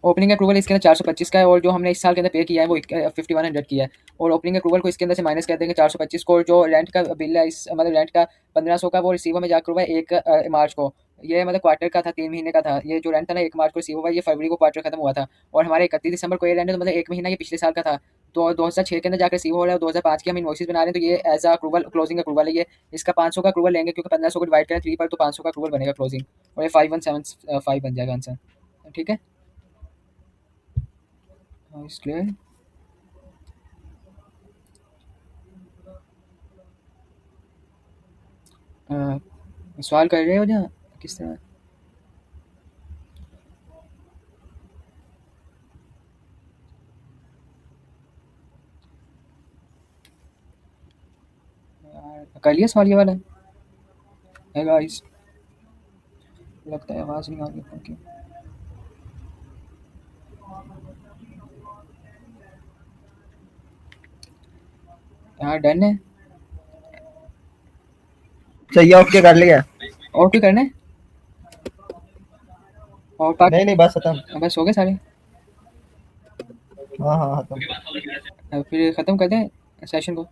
[SPEAKER 2] ओपनिंग अप्रूवल इसके अंदर 425 का है, और जो हमने इस साल के अंदर पे किया है वो 5100 की है। और ओपनिंग अप्रूवल को इसके अंदर से माइनस कर देंगे 425 को, और जो रेंट का बिल है इस मतलब रेंट का 1500 का, वो रिसीवर में जाकर हुआ है 1 मार्च को। ये मतलब क्वार्टर का था, 3 महीने का था। ये जो रेंट था ना 1 मार्च को रिसीव हुआ, ये फरवरी को क्वार्टर खत्म हुआ था। और हमारे 31 दिसंबर को ये रेंट है, तो मतलब 1 महीना ये पिछले साल का था। तो 2006 के अंदर जाकर रिसीव हो रहा है, 2005 की हम इन्वॉइसेस बना रहे हैं, तो ये as a approval closing approval है ये। इसका 500 का अप्रूवल लेंगे, क्योंकि 1500 को डिवाइड करें 3 पर, तो 500 का अप्रूवल बनेगा क्लोजिंग, और ये 5175 बन जाएगा आंसर, ठीक है। इसलिए सवाल कर रहे हो जहाँ किस तरह? कर लिया सवाल ये वाला? है गाइस, लगता है आवाज़ नहीं आ रही है उनकी। हाँ डन है।
[SPEAKER 3] चाहिए ओके कर लिया।
[SPEAKER 2] और क्या करना है? और पाक
[SPEAKER 3] नहीं नहीं बस खत्म।
[SPEAKER 2] बस हो गए सारे।
[SPEAKER 3] हाँ हाँ खत्म।
[SPEAKER 2] फिर ख़त्म कर दें सेशन को,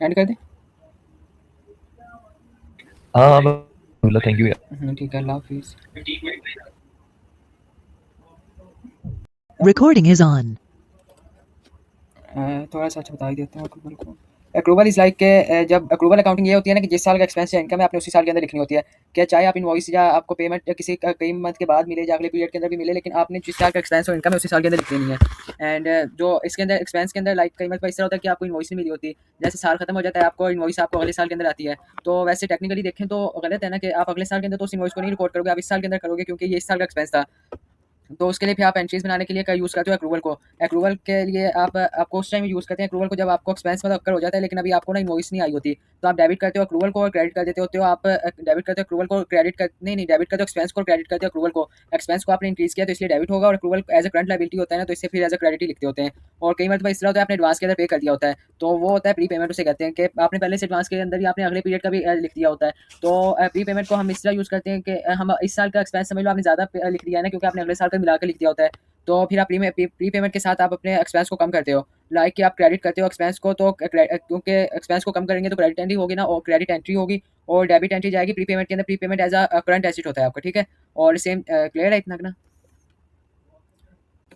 [SPEAKER 2] एंड कर दें।
[SPEAKER 1] हाँ हाँ बोला थैंक यू यार
[SPEAKER 2] ठीक है, अल्लाह हाफिज़।
[SPEAKER 4] Recording is on.
[SPEAKER 2] थोड़ा सा अच्छा बता ही देता हूँ अक्रूवल को। अक्रूवल इज़ लाइक के जब अक्रूवल अकाउंटिंग ये होती है ना कि जिस साल का एक्सपेंस या इनकम है आपने उसी साल के अंदर लिखनी होती है। क्या चाहे आप इनवॉइस या आपको पेमेंट किसी कई मंथ के बाद मिले या अगले पीरियड के अंदर भी मिले, लेकिन आपने जिस साल का एक्सपेंस और इनकम है उसी साल के अंदर लिख देनी है। एंड जो इसके अंदर एक्सपेंस के अंदर लाइक कई मंथ इस तरह होता है कि आपको इनवॉइस नहीं मिली होती, जैसे साल खत्म हो जाता है आपको इनवॉइस आपको अगले साल के अंदर आती है। तो वैसे टेक्निकली देखें तो गलत है ना कि आप अगले साल के अंदर तो उस इनवॉइस को नहीं रिकॉर्ड करोगे, आप इस साल के अंदर करोगे क्योंकि ये इस साल का एक्सपेंस था। तो उसके लिए फिर आप एंट्रीज बनाने के लिए यूज़ करते हो अक्रूवल को। अक्रूवल के लिए आपको उस टाइम यूज़ करते हैं अक्रूवल को जब आपको एक्सपेंस मतलब अक्कर हो जाता है, लेकिन अभी आपको ना इनवॉइस नहीं आई होती, तो आप डेबिट करते हो अक्रूवल को और क्रेडिट कर देते होते हो। आप डेबिट करते हो अक्रूवल को, क्रेडिट कर नहीं डेबिट करते हो एक्सपेंस को, क्रेडिट करते हो अक्रूवल को। एक्सपेंस को आपने इंक्रीज किया तो इसलिए डेबिट होगा, और accrual as a current liability होता है ना, तो इससे फिर एज अ क्रेडिट ही लिखते होते हैं। और कई मतलब इस तरह होता है आपने एडवांस के अंदर पे कर दिया होता है, तो वो होता है प्री पेमेंट, उसे कहते हैं कि आपने पहले से एडवांस के अंदर ही आपने अगले पीरियड का भी लिख दिया होता है। तो प्री पेमेंट को हम इस तरह यूज़ करते हैं कि हम इस साल का एक्सपेंस समझ लो आपने ज़्यादा लिख दिया है ना, क्योंकि आपने अगले साल का मिलाकर लिख दिया होता है। तो फिर आप प्री पेमेंट के साथ आप अपने एक्सपेंस को कम करते हो, लाइक कि आप क्रेडिट करते हो एक्सपेंस को, तो क्योंकि एक्सपेंस को कम करेंगे तो क्रेडिट एंट्री होगी ना, और क्रेडिट एंट्री होगी और डेबिट एंट्री जाएगी प्री पेमेंट के अंदर। Prepayment as a current asset होता है आपका, ठीक है। और सेम क्लियर है इतना ना?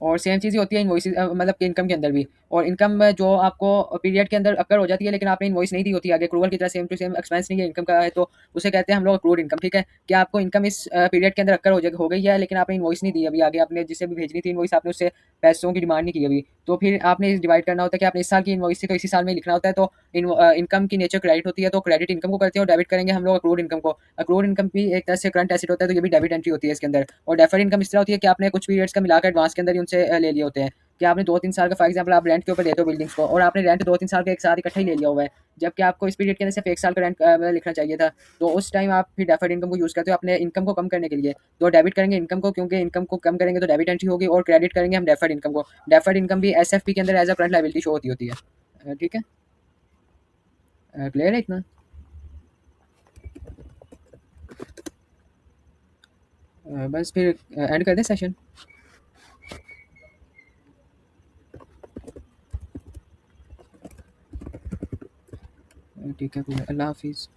[SPEAKER 2] और सेम चीज़ ही होती है इनवॉइस मतलब कि इनकम के अंदर भी। और इनकम जो आपको पीरियड के अंदर अकर हो जाती है, लेकिन आपने इनवॉइस नहीं दी होती आगे, अक्रूवल की तरह सेम टू सेम एक्सपेंस नहीं है इनकम का है, तो उसे कहते हैं हम लोग अक्रूड इनकम, ठीक है। कि आपको इनकम इस पीरियड के अंदर अकर हो गई है, लेकिन आपने इनवॉइस नहीं दी अभी आगे, आपने जिसे भी भेजनी थी इनवॉइस आपने उससे पैसों की डिमांड नहीं की अभी, तो फिर आपने डिवाइड करना होता है कि आपने इस साल की इनवॉइस थी तो इसी साल में लिखना होता है। तो इनकम की नेचर क्रेडिट होती है, तो क्रेडिट इनकम को करते हैं, और डेबिट करेंगे हम लोग अक्रूड इनकम को। अक्रूड इनकम भी एक तरह से करंट एसेट होता है, तो ये भी डेबिट एंट्री होती है इसके अंदर। और डेफर्ड इनकम इस तरह होती है कि आपने कुछ पीरियड्स का मिलाकर एडवांस के अंदर ही उनसे ले लिए होते हैं, कि आपने 2-3 साल का, फॉर एग्जांपल आप रेंट के ऊपर लेते हो बिल्डिंग्स को, और आपने रेंट 2-3 साल का एक साथ इकट्ठा ही ले लिया हुआ है, जबकि आपको इस पीरियड के अंदर सिर्फ 1 साल का रेंट लिखना चाहिए था। तो उस टाइम आप फिर डेफर्ड इनकम को यूज़ करते हो अपने इनकम को कम करने के लिए। तो डेबिट करेंगे इनकम को, क्योंकि इनकम को कम करेंगे तो डेबिट एंट्री होगी, और क्रेडिट करेंगे हम डेफर्ड इनकम को। डेफर्ड इनकम भी एसएफपी के अंदर as a current liability show होती है। ठीक है, क्लियर है इतना? बस फिर एंड कर दें सेशन। ठीक है, अल्लाह हाफिज़।